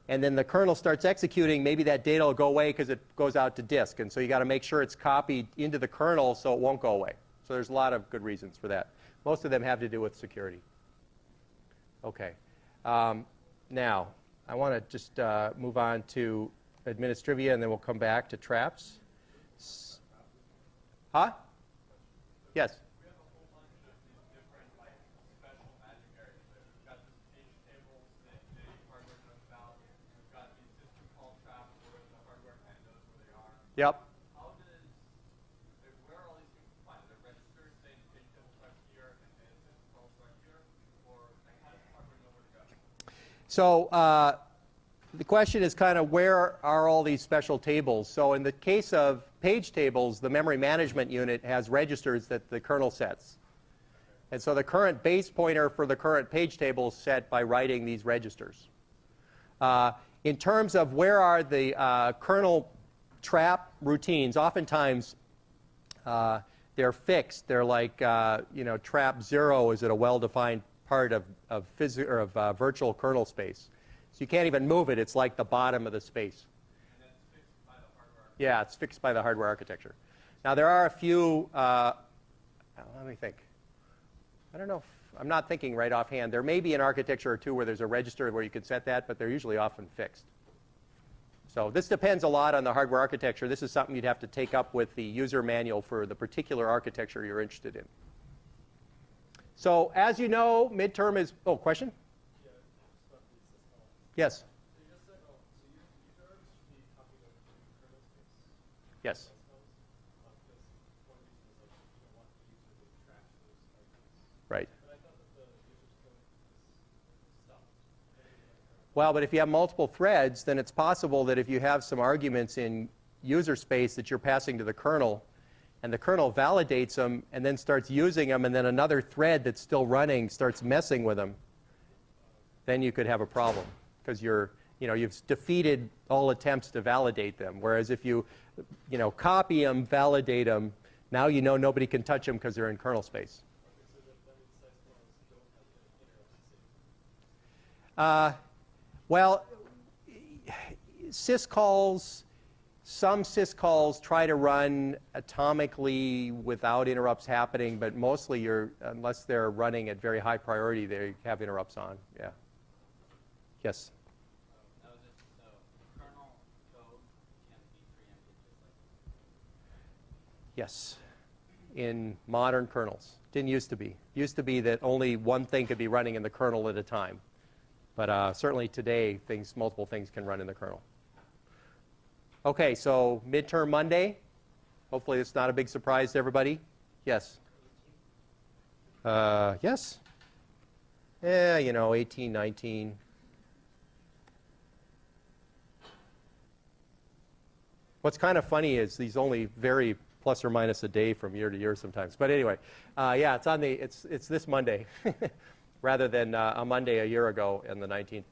and then the kernel starts executing, maybe that data will go away because it goes out to disk. And so you got to make sure it's copied into the kernel so it won't go away. So there's a lot of good reasons for that. Most of them have to do with security. Okay. Now, I want to just move on to administrivia, and then we'll come back to traps. Huh? Yes? We have a whole bunch of these different, like, special magic areas. We've got this page tables that the hardware knows about. We've got these system call traps where the hardware kind of knows where they are. Yep. How does, where are all these things defined? Are there registers saying page table start here and system call start here? Or, like, how does the hardware know where to go? So the question is kind of where are all these special tables? So in the case of page tables, the memory management unit has registers that the kernel sets. And so the current base pointer for the current page table is set by writing these registers. In terms of where are the kernel trap routines, oftentimes they're fixed. They're like, trap 0 is at a well-defined part of virtual kernel space. So you can't even move it. It's like the bottom of the space. And that's fixed by the hardware. Yeah, it's fixed by the hardware architecture. Now, there are a few, let me think. I don't know. I'm not thinking right offhand. There may be an architecture or two where there's a register where you can set that, but they're usually often fixed. So this depends a lot on the hardware architecture. This is something you'd have to take up with the user manual for the particular architecture you're interested in. So as you know, midterm is, oh, question? Yeah, just about the system. Yes. So you just said, so user should be copied over to kernel space. Yes. Because one reason is like you don't want the user to trash those arguments. Right. But I thought that the user's code is stopped. Well, but if you have multiple threads, then it's possible that if you have some arguments in user space that you're passing to the kernel, and the kernel validates them and then starts using them, and then another thread that's still running starts messing with them, then you could have a problem because you've defeated all attempts to validate them. Whereas if you copy them, validate them, now you know nobody can touch them because they're in kernel space. So that means syscalls don't have the interrupts. Some syscalls try to run atomically without interrupts happening, but mostly unless they're running at very high priority, they have interrupts on. Yeah. Yes? That was just so kernel code can be preempted just like Yes. In modern kernels. Didn't used to be. Used to be that only one thing could be running in the kernel at a time. But certainly today, multiple things can run in the kernel. Okay, so midterm Monday. Hopefully it's not a big surprise to everybody. Yes? Yes? 18, 19. What's kind of funny is these only vary plus or minus a day from year to year sometimes. But anyway, yeah, it's this Monday rather than a Monday a year ago on the 19th.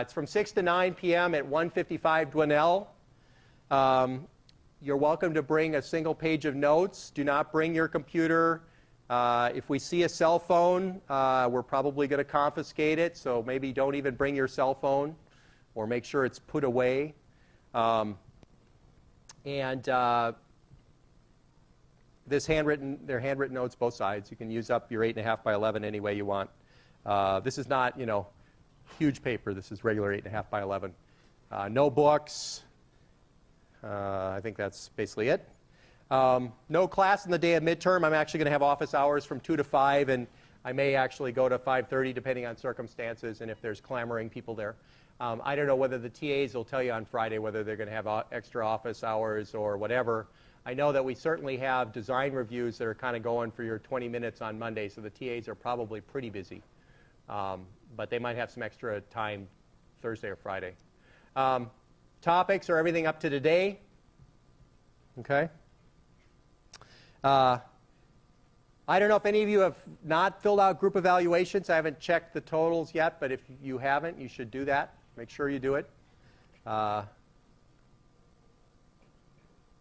It's from 6 to 9 p.m. at 155 Dwinell. You're welcome to bring a single page of notes. Do not bring your computer. If we see a cell phone, we're probably going to confiscate it, so maybe don't even bring your cell phone or make sure it's put away. They're handwritten notes both sides. You can use up your 8.5 by 11 any way you want. This is not, huge paper. This is regular 8.5 by 11. No books. I think that's basically it. No class in the day of midterm. I'm actually going to have office hours from 2 to 5, and I may actually go to 5:30 depending on circumstances and if there's clamoring people there. I don't know whether the TAs will tell you on Friday whether they're going to have extra office hours or whatever. I know that we certainly have design reviews that are kind of going for your 20 minutes on Monday, so the TAs are probably pretty busy. But they might have some extra time Thursday or Friday. Topics are everything up to today. Okay. I don't know if any of you have not filled out group evaluations. I haven't checked the totals yet, but if you haven't, you should do that. Make sure you do it.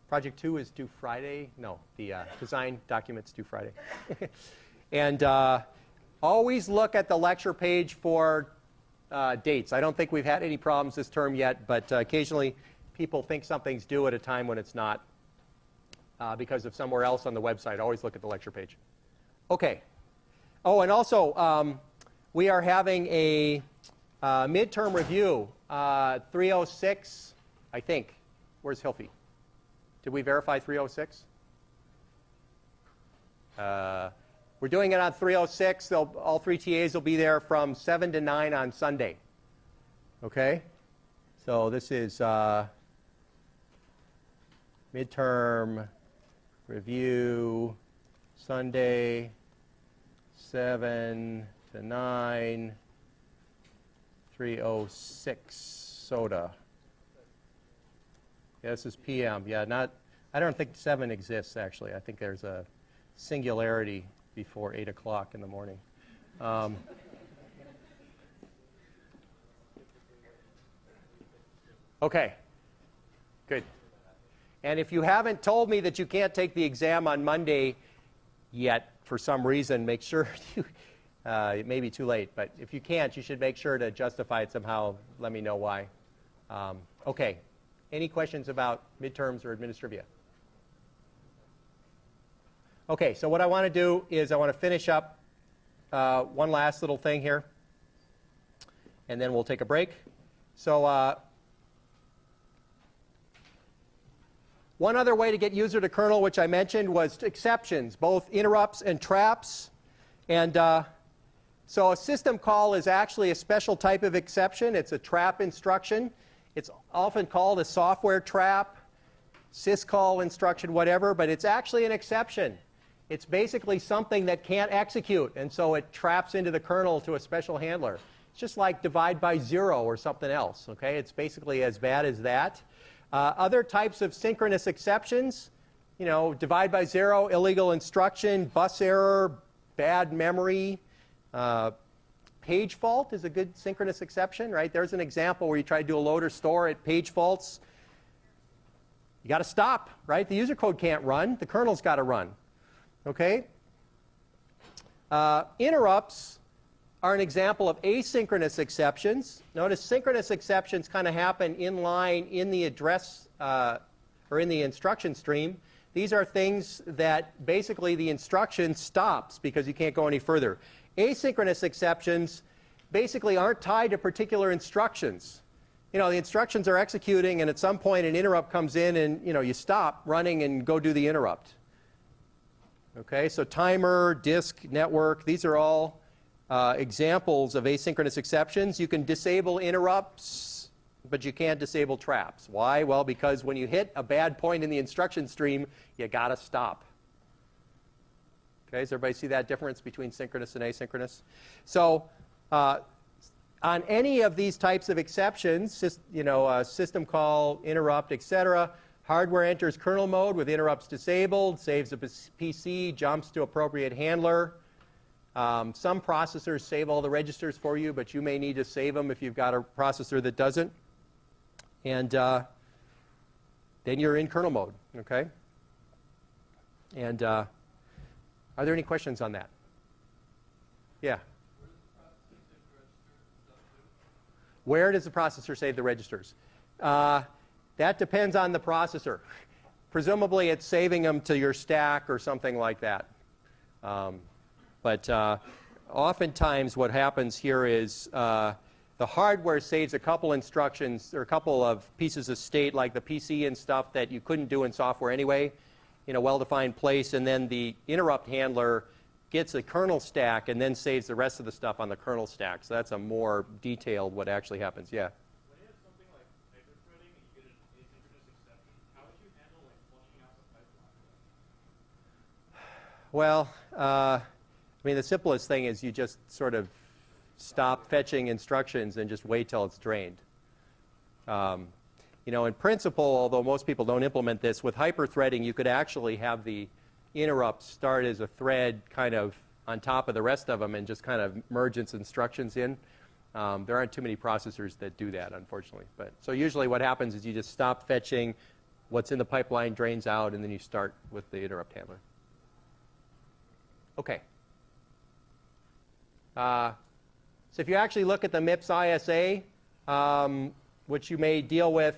Project 2 is due Friday. No, the design documents due Friday. And always look at the lecture page for dates. I don't think we've had any problems this term yet, but occasionally people think something's due at a time when it's not because of somewhere else on the website. Always look at the lecture page. Okay. Oh, and also, we are having a midterm review, 306, I think. Where's Hilfi? Did we verify 306? We're doing it on 306. All 3 TAs will be there from 7 to 9 on Sunday. Okay? So this is midterm review, Sunday, 7 to 9, 306, soda. Yeah, this is PM. Yeah, I don't think 7 exists, actually. I think there's a singularity before 8 o'clock in the morning. Okay, good. And if you haven't told me that you can't take the exam on Monday yet for some reason, make sure you, it may be too late, but if you can't, you should make sure to justify it somehow. Let me know why. Okay, any questions about midterms or Administrivia? Okay, so what I want to do is I want to finish up one last little thing here, and then we'll take a break. So one other way to get user to kernel, which I mentioned, was exceptions, both interrupts and traps. And so a system call is actually a special type of exception. It's a trap instruction. It's often called a software trap, syscall instruction, whatever, but it's actually an exception. It's basically something that can't execute, and so it traps into the kernel to a special handler. It's just like divide by 0 or something else, okay? It's basically as bad as that. Other types of synchronous exceptions, you know, divide by 0, illegal instruction, bus error, bad memory. Page fault is a good synchronous exception, right? There's an example where you try to do a load or store at page faults. You got to stop, right? The user code can't run. The kernel's got to run. Okay? Interrupts are an example of asynchronous exceptions. Notice synchronous exceptions kind of happen in line in the address or in the instruction stream. These are things that basically the instruction stops because you can't go any further. Asynchronous exceptions basically aren't tied to particular instructions. You know, the instructions are executing, and at some point an interrupt comes in, and you know, you stop running and go do the interrupt. Okay, so timer, disk, network, these are all examples of asynchronous exceptions. You can disable interrupts, but you can't disable traps. Why? Well, because when you hit a bad point in the instruction stream, you got to stop. Okay, does everybody see that difference between synchronous and asynchronous? So on any of these types of exceptions, system call, interrupt, etc., hardware enters kernel mode with interrupts disabled, saves a PC, jumps to appropriate handler. Some processors save all the registers for you, but you may need to save them if you've got a processor that doesn't. And then you're in kernel mode, okay? And are there any questions on that? Yeah. Where does the processor save the registers? That depends on the processor. Presumably it's saving them to your stack or something like that. But oftentimes what happens here is the hardware saves a couple instructions or a couple of pieces of state like the PC and stuff that you couldn't do in software anyway in a well-defined place, and then the interrupt handler gets a kernel stack and then saves the rest of the stuff on the kernel stack. So that's a more detailed what actually happens. Yeah. When you have something like hyperthreading and you get an asynchronous exception, how would you handle like flushing out the pipeline? Well, I mean, the simplest thing is you just sort of stop fetching instructions and just wait till it's drained. You know, in principle, although most people don't implement this, with hyperthreading, you could actually have the interrupts start as a thread kind of on top of the rest of them and just kind of merge its instructions in. There aren't too many processors that do that, unfortunately. But so usually what happens is you just stop fetching, what's in the pipeline drains out, and then you start with the interrupt handler. Okay. So if you actually look at the MIPS ISA, which you may deal with,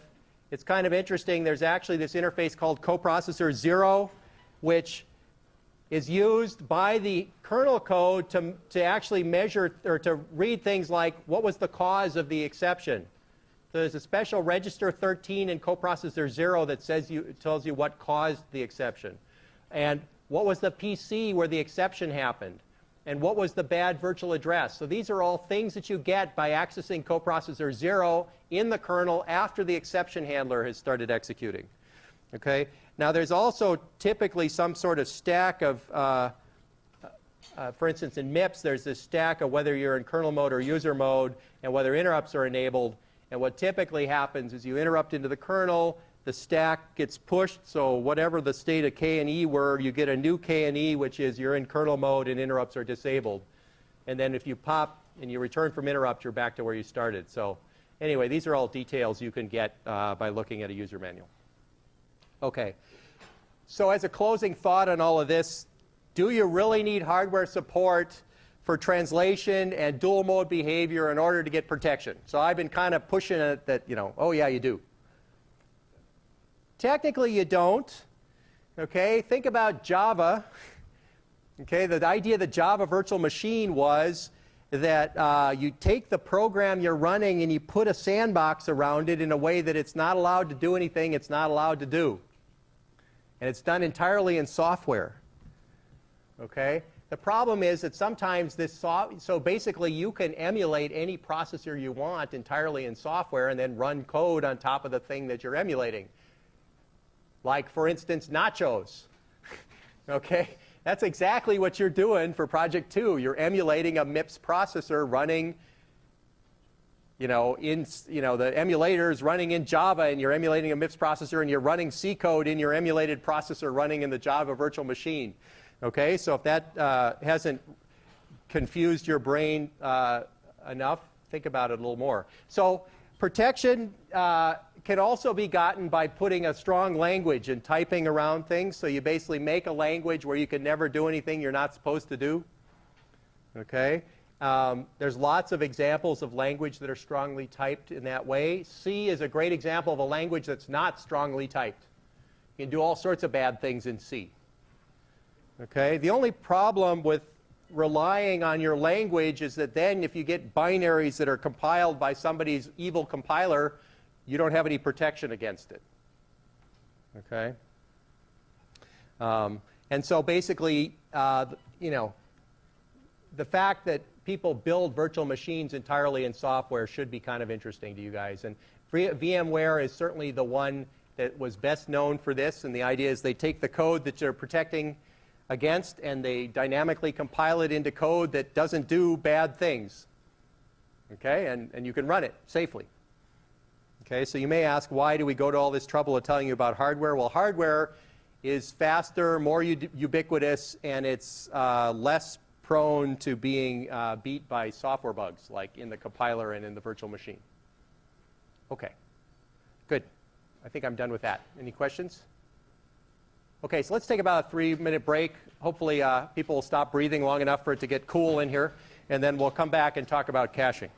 it's kind of interesting. There's actually this interface called coprocessor 0, which is used by the kernel code to actually measure or to read things like what was the cause of the exception. So there's a special register 13 in coprocessor 0 that tells you what caused the exception. And what was the PC where the exception happened. And what was the bad virtual address. So these are all things that you get by accessing coprocessor 0 in the kernel after the exception handler has started executing. Okay? Now there's also typically some sort of stack of, for instance in MIPS, there's this stack of whether you're in kernel mode or user mode and whether interrupts are enabled. And what typically happens is you interrupt into the kernel, the stack gets pushed, so whatever the state of K and E were, you get a new K and E, which is you're in kernel mode and interrupts are disabled. And then if you pop and you return from interrupt, you're back to where you started. So anyway, these are all details you can get by looking at a user manual. Okay. So as a closing thought on all of this, do you really need hardware support for translation and dual mode behavior in order to get protection? So I've been kind of pushing it that, you know, oh yeah, you do. Technically, you don't. Okay, think about Java. Okay, the idea of the Java virtual machine was that you take the program you're running and you put a sandbox around it in a way that it's not allowed to do anything it's not allowed to do. And it's done entirely in software. Okay? The problem is that sometimes so basically you can emulate any processor you want entirely in software and then run code on top of the thing that you're emulating. Like, for instance, nachos. Okay? That's exactly what you're doing for Project 2. You're emulating a MIPS processor running, the emulator is running in Java, and you're emulating a MIPS processor, and you're running C code in your emulated processor running in the Java virtual machine. Okay? So if that hasn't confused your brain enough, think about it a little more. So protection can also be gotten by putting a strong language and typing around things. So you basically make a language where you can never do anything you're not supposed to do. Okay? There's lots of examples of language that are strongly typed in that way. C is a great example of a language that's not strongly typed. You can do all sorts of bad things in C. Okay? The only problem with relying on your language is that then if you get binaries that are compiled by somebody's evil compiler, you don't have any protection against it. Okay? And so basically, the fact that people build virtual machines entirely in software should be kind of interesting to you guys. And VMware is certainly the one that was best known for this. And the idea is they take the code that you're protecting against and they dynamically compile it into code that doesn't do bad things. Okay? And you can run it safely. Okay, so you may ask, why do we go to all this trouble of telling you about hardware? Well, hardware is faster, more ubiquitous, and it's less prone to being beat by software bugs, like in the compiler and in the virtual machine. Okay, good. I think I'm done with that. Any questions? Okay, so let's take about a 3-minute break. Hopefully people will stop breathing long enough for it to get cool in here, and then we'll come back and talk about caching.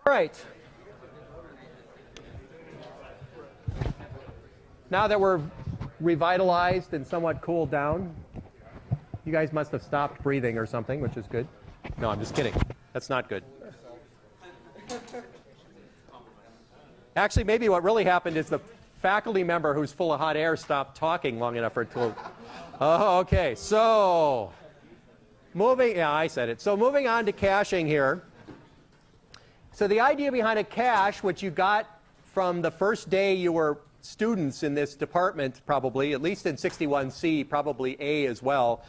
All right. Now that we're revitalized and somewhat cooled down, you guys must have stopped breathing or something, which is good. No, I'm just kidding. That's not good. Actually, maybe what really happened is the faculty member who's full of hot air stopped talking long enough for it to... Oh, okay. So, I said it. So moving on to caching here. So the idea behind a cache, which you got from the first day you were students in this department, probably, at least in 61C, probably A as well,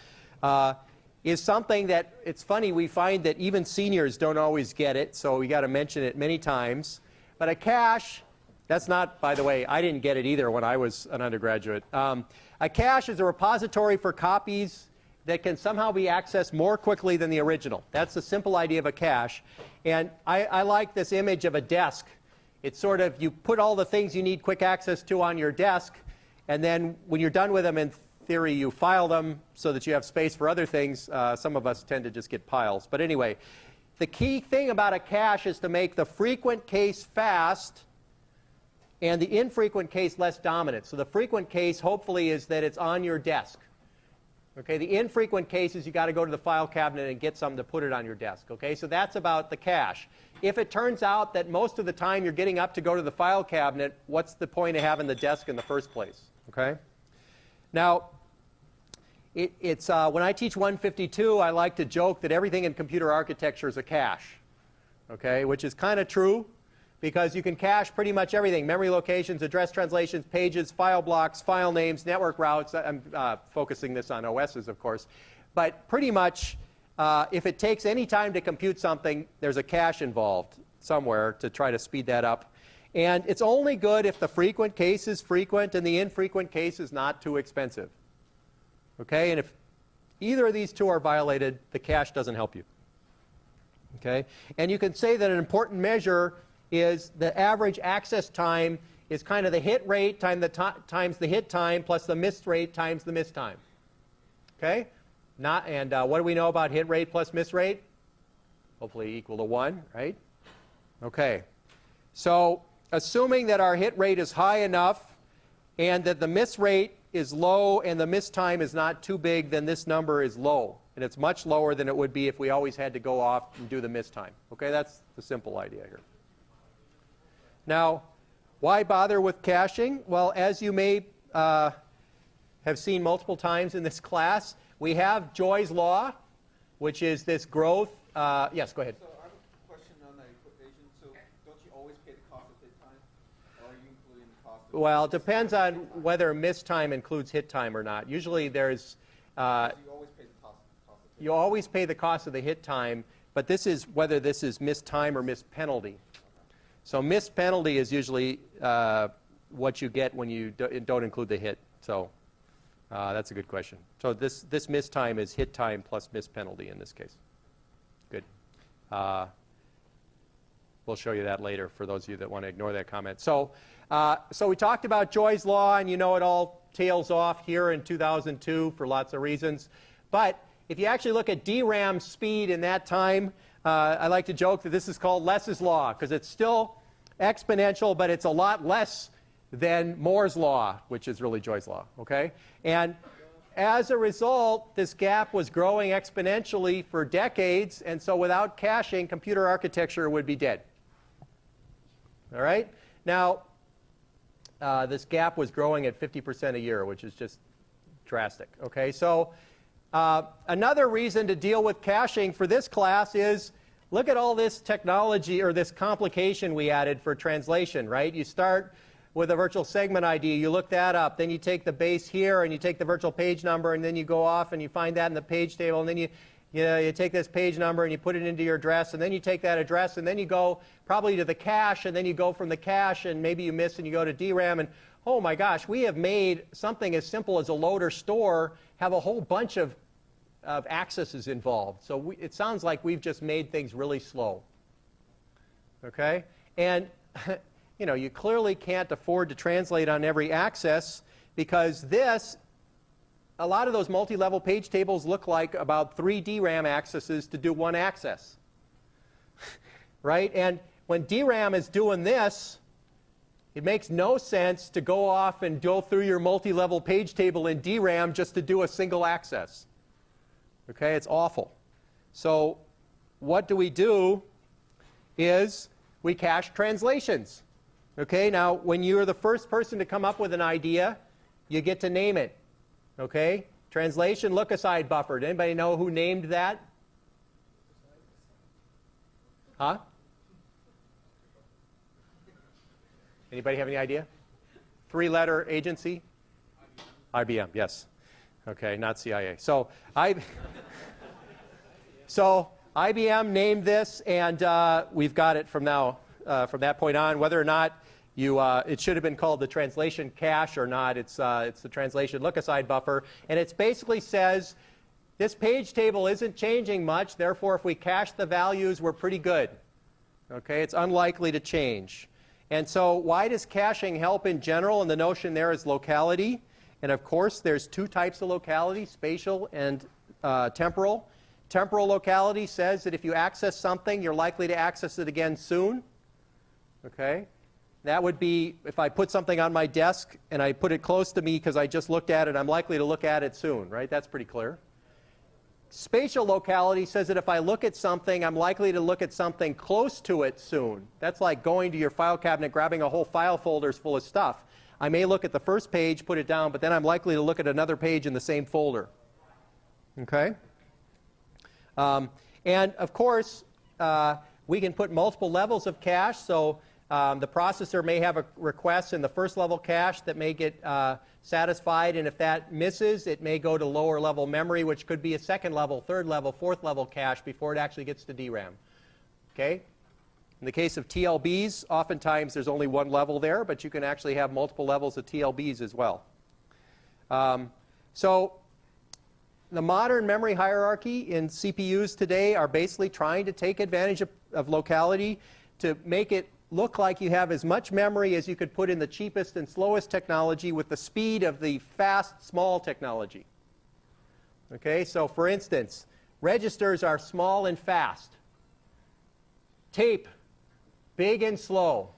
is something that, it's funny, we find that even seniors don't always get it, so we got to mention it many times. But a cache, that's not, by the way, I didn't get it either when I was an undergraduate. A cache is a repository for copies that can somehow be accessed more quickly than the original. That's the simple idea of a cache. And I like this image of a desk. It's sort of, you put all the things you need quick access to on your desk, and then when you're done with them, in theory, you file them so that you have space for other things. Some of us tend to just get piles. But anyway, the key thing about a cache is to make the frequent case fast and the infrequent case less dominant. So the frequent case, hopefully, is that it's on your desk. Okay, the infrequent case is you got to go to the file cabinet and get something to put it on your desk. Okay, so that's about the cache. If it turns out that most of the time you're getting up to go to the file cabinet, what's the point of having the desk in the first place? Okay. Now, when I teach 152, I like to joke that everything in computer architecture is a cache. Okay, which is kind of true, because you can cache pretty much everything: memory locations, address translations, pages, file blocks, file names, network routes. I'm focusing this on OSs, of course. But pretty much, if it takes any time to compute something, there's a cache involved somewhere to try to speed that up. And it's only good if the frequent case is frequent and the infrequent case is not too expensive. Okay? And if either of these two are violated, the cache doesn't help you. Okay? And you can say that an important measure is the average access time is kind of the hit rate times the hit time plus the miss rate times the miss time. Okay? What do we know about hit rate plus miss rate? Hopefully equal to 1, right? Okay. So assuming that our hit rate is high enough and that the miss rate is low and the miss time is not too big, then this number is low. And it's much lower than it would be if we always had to go off and do the miss time. Okay, that's the simple idea here. Now, why bother with caching? Well, as you may have seen multiple times in this class, we have Joy's law, which is this growth. Yes, go ahead. So I have a question on that equation. So don't you always pay the cost of hit time? Or are you including the cost of... Well, it depends on whether miss time includes hit time or not. Usually there's... you always pay the cost of hit You always pay the cost of the hit time, but this is whether this is missed time or missed penalty. So missed penalty is usually what you get when you don't include the hit. So that's a good question. So this miss time is hit time plus miss penalty in this case. Good. We'll show you that later for those of you that want to ignore that comment. So we talked about Joy's law, and you know it all tails off here in 2002 for lots of reasons. But if you actually look at DRAM speed in that time, I like to joke that this is called Less's law, because it's still exponential, but it's a lot less than Moore's law, which is really Joy's law. Okay? And as a result, this gap was growing exponentially for decades, and so without caching, computer architecture would be dead. All right? Now, this gap was growing at 50% a year, which is just drastic. Okay? So another reason to deal with caching for this class is look at all this technology or this complication we added for translation, right? You start with a virtual segment ID, you look that up, then you take the base here and you take the virtual page number, and then you go off and you find that in the page table, and then you take this page number and you put it into your address, and then you take that address, and then you go probably to the cache, and then you go from the cache, and maybe you miss and you go to DRAM, and oh my gosh, we have made something as simple as a load or store have a whole bunch of accesses involved. So it sounds like we've just made things really slow. Okay? And you know, you clearly can't afford to translate on every access, because a lot of those multi-level page tables look like about 3 DRAM accesses to do one access. Right? And when DRAM is doing this, it makes no sense to go off and go through your multi-level page table in DRAM just to do a single access. Okay, it's awful. So what do is we cache translations. Okay, now when you're the first person to come up with an idea, you get to name it. Okay, translation look-aside buffer. Anybody know who named that? Huh? Anybody have any idea? 3-letter agency? IBM, yes. Okay, not CIA. So IBM named this, and we've got it from that point on. Whether or not it should have been called the translation cache or not, it's the translation look-aside buffer, and it basically says this page table isn't changing much. Therefore, if we cache the values, we're pretty good. Okay, it's unlikely to change. And so why does caching help in general? And the notion there is locality. And of course, there's 2 types of locality, spatial and temporal. Temporal locality says that if you access something, you're likely to access it again soon. Okay? That would be if I put something on my desk and I put it close to me because I just looked at it, I'm likely to look at it soon, right? That's pretty clear. Spatial locality says that if I look at something, I'm likely to look at something close to it soon. That's like going to your file cabinet, grabbing a whole file folders full of stuff. I may look at the first page, put it down, but then I'm likely to look at another page in the same folder. Okay? And of course, we can put multiple levels of cache. So the processor may have a request in the first level cache that may get satisfied, and if that misses, it may go to lower level memory, which could be a second level, third level, fourth level cache before it actually gets to DRAM. Okay? In the case of TLBs, oftentimes there's only one level there, but you can actually have multiple levels of TLBs as well. So the modern memory hierarchy in CPUs today are basically trying to take advantage of locality to make it look like you have as much memory as you could put in the cheapest and slowest technology with the speed of the fast, small technology. Okay, so for instance, registers are small and fast. Tape, big and slow.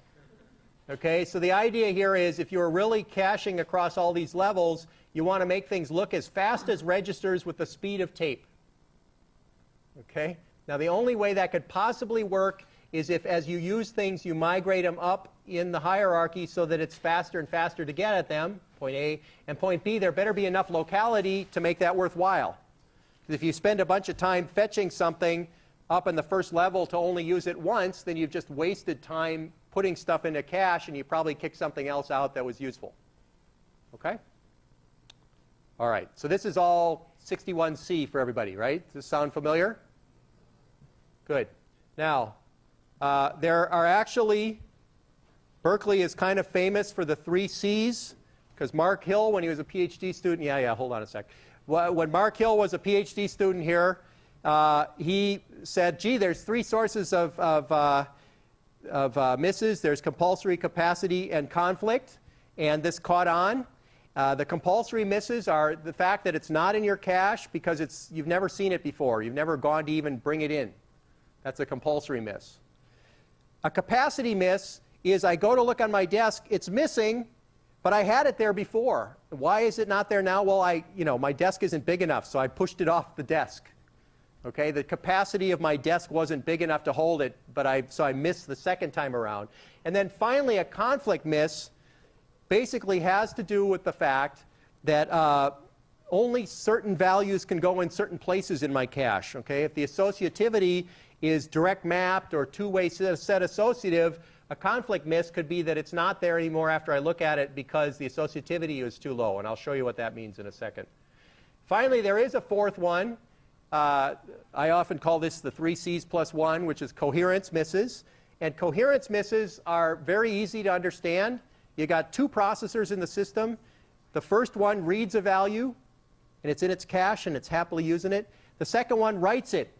Okay, so the idea here is if you're really caching across all these levels, you want to make things look as fast as registers with the speed of tape. Okay, now the only way that could possibly work is if as you use things, you migrate them up in the hierarchy so that it's faster and faster to get at them, point A. And point B, there better be enough locality to make that worthwhile. Because if you spend a bunch of time fetching something up in the first level to only use it once, then you've just wasted time putting stuff into cache, and you probably kicked something else out that was useful. Okay? All right, so this is all 61C for everybody, right? Does this sound familiar? Good. Now, there are actually, Berkeley is kind of famous for the 3 C's, because Mark Hill, when he was a PhD student, hold on a sec. When Mark Hill was a PhD student here, he said, gee, there's 3 sources of misses. There's compulsory, capacity, and conflict, and this caught on. The compulsory misses are the fact that it's not in your cache because you've never seen it before. You've never gone to even bring it in. That's a compulsory miss. A capacity miss is I go to look on my desk, it's missing, but I had it there before. Why is it not there now? Well, my desk isn't big enough, so I pushed it off the desk. Okay, the capacity of my desk wasn't big enough to hold it, so I missed the second time around. And then finally, a conflict miss basically has to do with the fact that only certain values can go in certain places in my cache. Okay, if the associativity is direct mapped or two-way set associative, a conflict miss could be that it's not there anymore after I look at it because the associativity is too low, and I'll show you what that means in a second. Finally, there is a fourth one. I often call this the 3 C's plus 1, which is coherence misses. And coherence misses are very easy to understand. You got 2 processors in the system. The first one reads a value, and it's in its cache, and it's happily using it. The second one writes it.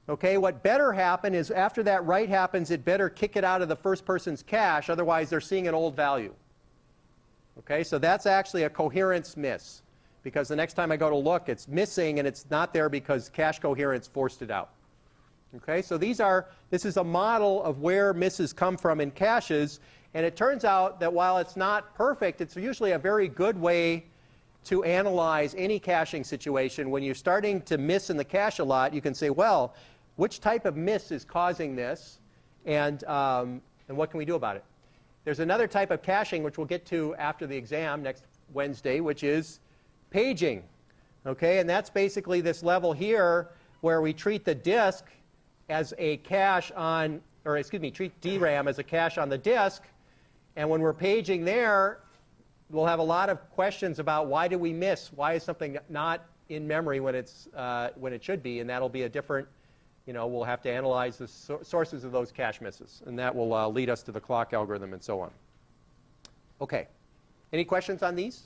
Okay, what better happen is after that write happens, it better kick it out of the first person's cache, otherwise they're seeing an old value. Okay, so that's actually a coherence miss, because the next time I go to look, it's missing, and it's not there because cache coherence forced it out. Okay, so this is a model of where misses come from in caches, and it turns out that while it's not perfect, it's usually a very good way to analyze any caching situation. When you're starting to miss in the cache a lot, you can say, well, which type of miss is causing this, and what can we do about it? There's another type of caching, which we'll get to after the exam next Wednesday, which is paging. Okay, and that's basically this level here where we treat the disk as a cache on, or excuse me, treat DRAM as a cache on the disk. And when we're paging there, we'll have a lot of questions about why do we miss? Why is something not in memory when it should be? And that'll be a different, we'll have to analyze the sources of those cache misses. And that will lead us to the clock algorithm and so on. Okay. Any questions on these?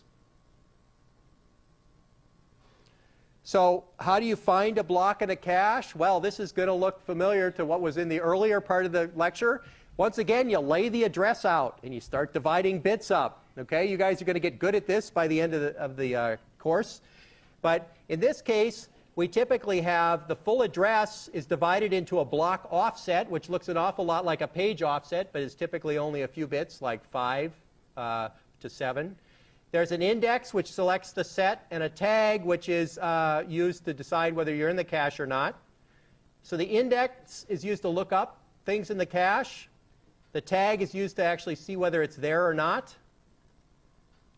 So how do you find a block in a cache? Well, this is going to look familiar to what was in the earlier part of the lecture. Once again, you lay the address out and you start dividing bits up. Okay, you guys are going to get good at this by the end of the course. But in this case, we typically have the full address is divided into a block offset, which looks an awful lot like a page offset, but is typically only a few bits, like 5 to 7. There's an index, which selects the set, and a tag, which is used to decide whether you're in the cache or not. So the index is used to look up things in the cache. The tag is used to actually see whether it's there or not.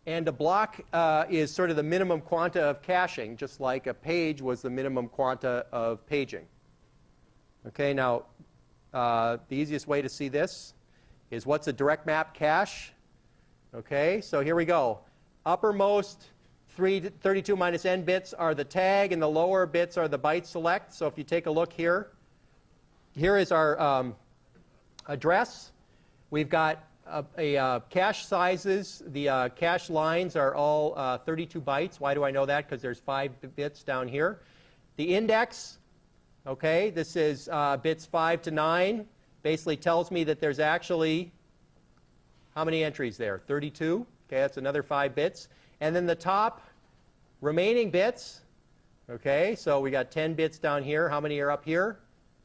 And a block is sort of the minimum quanta of caching, just like a page was the minimum quanta of paging. Okay, now the easiest way to see this is what's a direct map cache. Okay, so here we go. Uppermost 32 minus n bits are the tag, and the lower bits are the byte select. So if you take a look here, here is our address. We've got cache sizes. The cache lines are all 32 bytes. Why do I know that? Because there's 5 bits down here. The index, okay, this is bits 5 to 9. Basically tells me that there's actually how many entries there? 32. Okay, that's another 5 bits. And then the top remaining bits, okay, so we got 10 bits down here. How many are up here?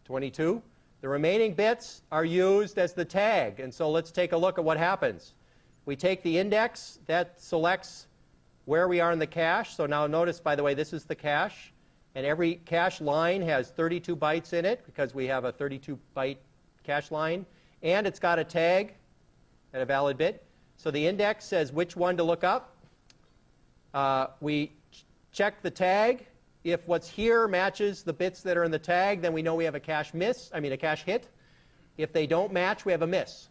22. The remaining bits are used as the tag. And so let's take a look at what happens. We take the index. That selects where we are in the cache. So now notice, by the way, this is the cache. And every cache line has 32 bytes in it because we have a 32-byte cache line. And it's got a tag and a valid bit. So the index says which one to look up. We check the tag. If what's here matches the bits that are in the tag, then we know we have a cache hit. If they don't match, we have a miss.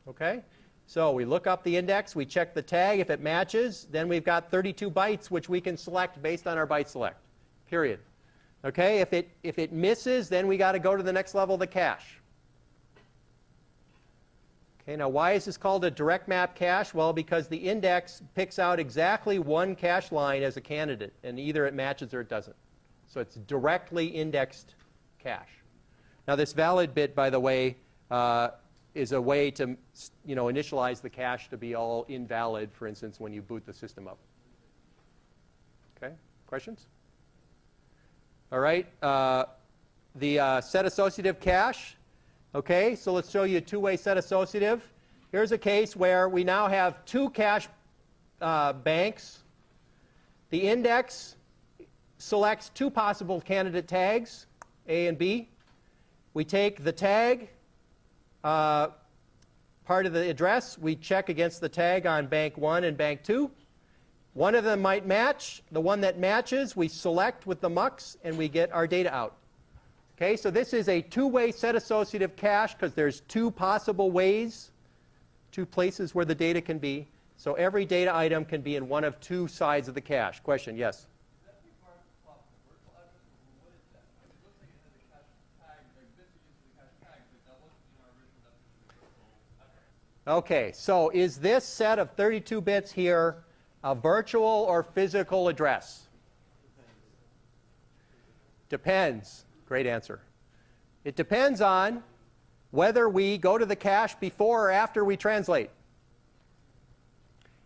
Okay? So we look up the index, we check the tag. If it matches, then we've got 32 bytes, which we can select based on our byte select. Period. Okay? If it misses, then we got to go to the next level of the cache. Okay, now why is this called a direct map cache? Well, because the index picks out exactly one cache line as a candidate, and either it matches or it doesn't. So it's directly indexed cache. Now this valid bit, by the way, is a way to initialize the cache to be all invalid, for instance, when you boot the system up. Okay, questions? All right, the set associative cache. Okay, so let's show you a two-way set associative. Here's a case where we now have 2 cache banks. The index selects 2 possible candidate tags, A and B. We take the tag, part of the address. We check against the tag on bank 1 and bank 2. One of them might match. The one that matches, we select with the mux, and we get our data out. Okay, so this is a 2-way set associative cache because there's 2 possible ways, 2 places where the data can be. So every data item can be in one of 2 sides of the cache. Question, yes? Okay, so is this set of 32 bits here a virtual or physical address? Depends. Great answer. It depends on whether we go to the cache before or after we translate.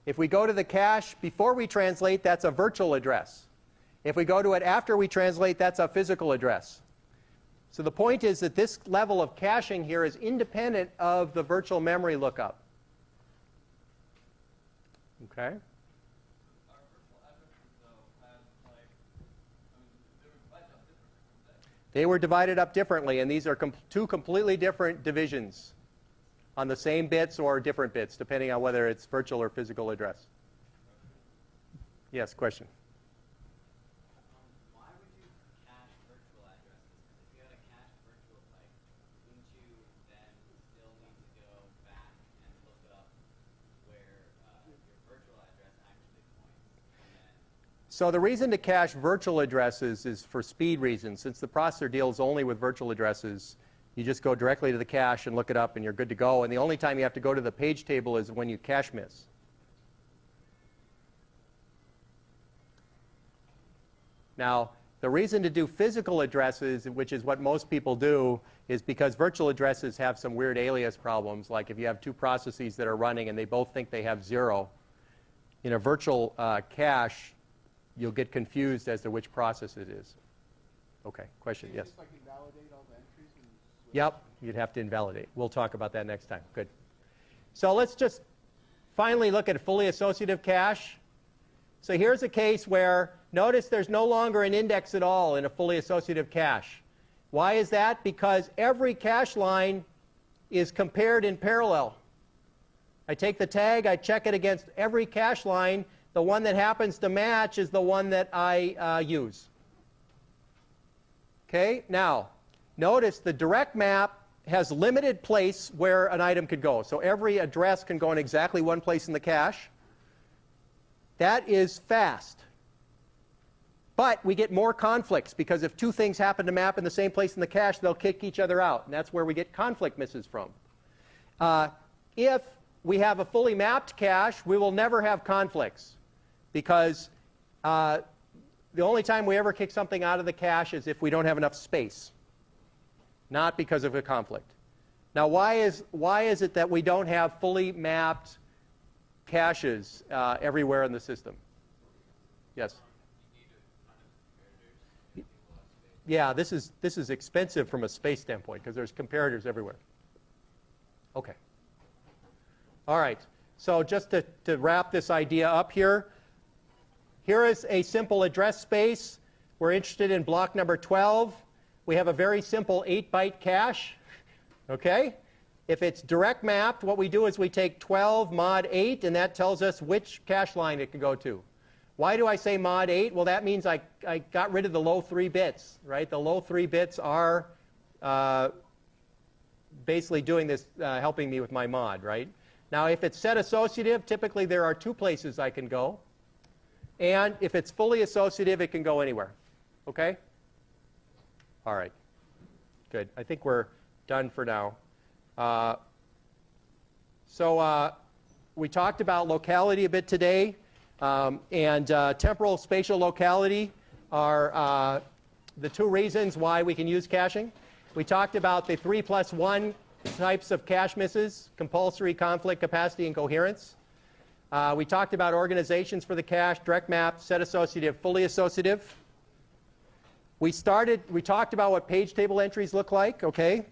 If we go to the cache before we translate, that's a virtual address. If we go to it after we translate, that's a physical address. So the point is that this level of caching here is independent of the virtual memory lookup. Okay? They were divided up differently, and these are two completely different divisions on the same bits or different bits, depending on whether it's virtual or physical address. Yes, question? Why would you cache virtual addresses? Because if you had a cached virtual type, wouldn't you then still need to go back and look up where your virtual address actually points? And then So the reason to cache virtual addresses is for speed reasons. Since the processor deals only with virtual addresses, you just go directly to the cache and look it up, and you're good to go. And the only time you have to go to the page table is when you cache miss. Now, the reason to do physical addresses, which is what most people do, is because virtual addresses have some weird alias problems. Like if you have two processes that are running and they both think they have 0, in a virtual cache, you'll get confused as to which process it is. Okay, question, yes? Just like invalidate all the entries and switch? Yep, you'd have to invalidate. We'll talk about that next time. Good. So let's just finally look at fully associative cache. So here's a case where, notice there's no longer an index at all in a fully associative cache. Why is that? Because every cache line is compared in parallel. I take the tag, I check it against every cache line. The one that happens to match is the one that I use. Okay, now, notice the direct map has limited place where an item could go. So every address can go in exactly one place in the cache. That is fast. But we get more conflicts, because if two things happen to map in the same place in the cache, they'll kick each other out. And that's where we get conflict misses from. If we have a fully mapped cache, we will never have conflicts, because the only time we ever kick something out of the cache is if we don't have enough space, not because of a conflict. Now, why is it that we don't have fully mapped caches everywhere in the system? Yes? Yeah, this is expensive from a space standpoint, because there's comparators everywhere. Okay. All right. So just to wrap this idea up here, here is a simple address space. We're interested in block number 12. We have a very simple 8-byte cache. Okay? If it's direct mapped, what we do is we take 12 mod 8, and that tells us which cache line it can go to. Why do I say mod 8? Well, that means I got rid of the low 3 bits, right? The low 3 bits are basically doing this, helping me with my mod, right? Now, if it's set associative, typically there are 2 places I can go. And if it's fully associative, it can go anywhere. Okay? All right. Good. I think we're done for now. We talked about locality a bit today. And temporal spatial locality are the 2 reasons why we can use caching. We talked about the 3+1 types of cache misses: compulsory, conflict, capacity, and coherence. We talked about organizations for the cache: direct map, set associative, fully associative. We talked about what page table entries look like, okay?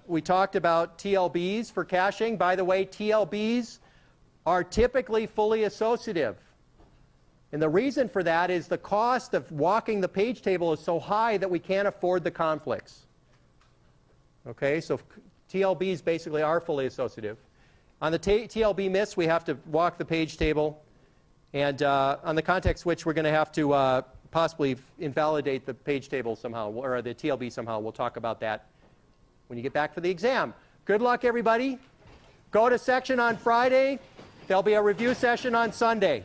We talked about TLBs for caching. By the way, TLBs are typically fully associative. And the reason for that is the cost of walking the page table is so high that we can't afford the conflicts. Okay, so TLBs basically are fully associative. On the TLB miss, we have to walk the page table. And on the context switch, we're going to have to possibly invalidate the page table somehow, or the TLB somehow. We'll talk about that when you get back for the exam. Good luck, everybody. Go to section on Friday. There'll be a review session on Sunday.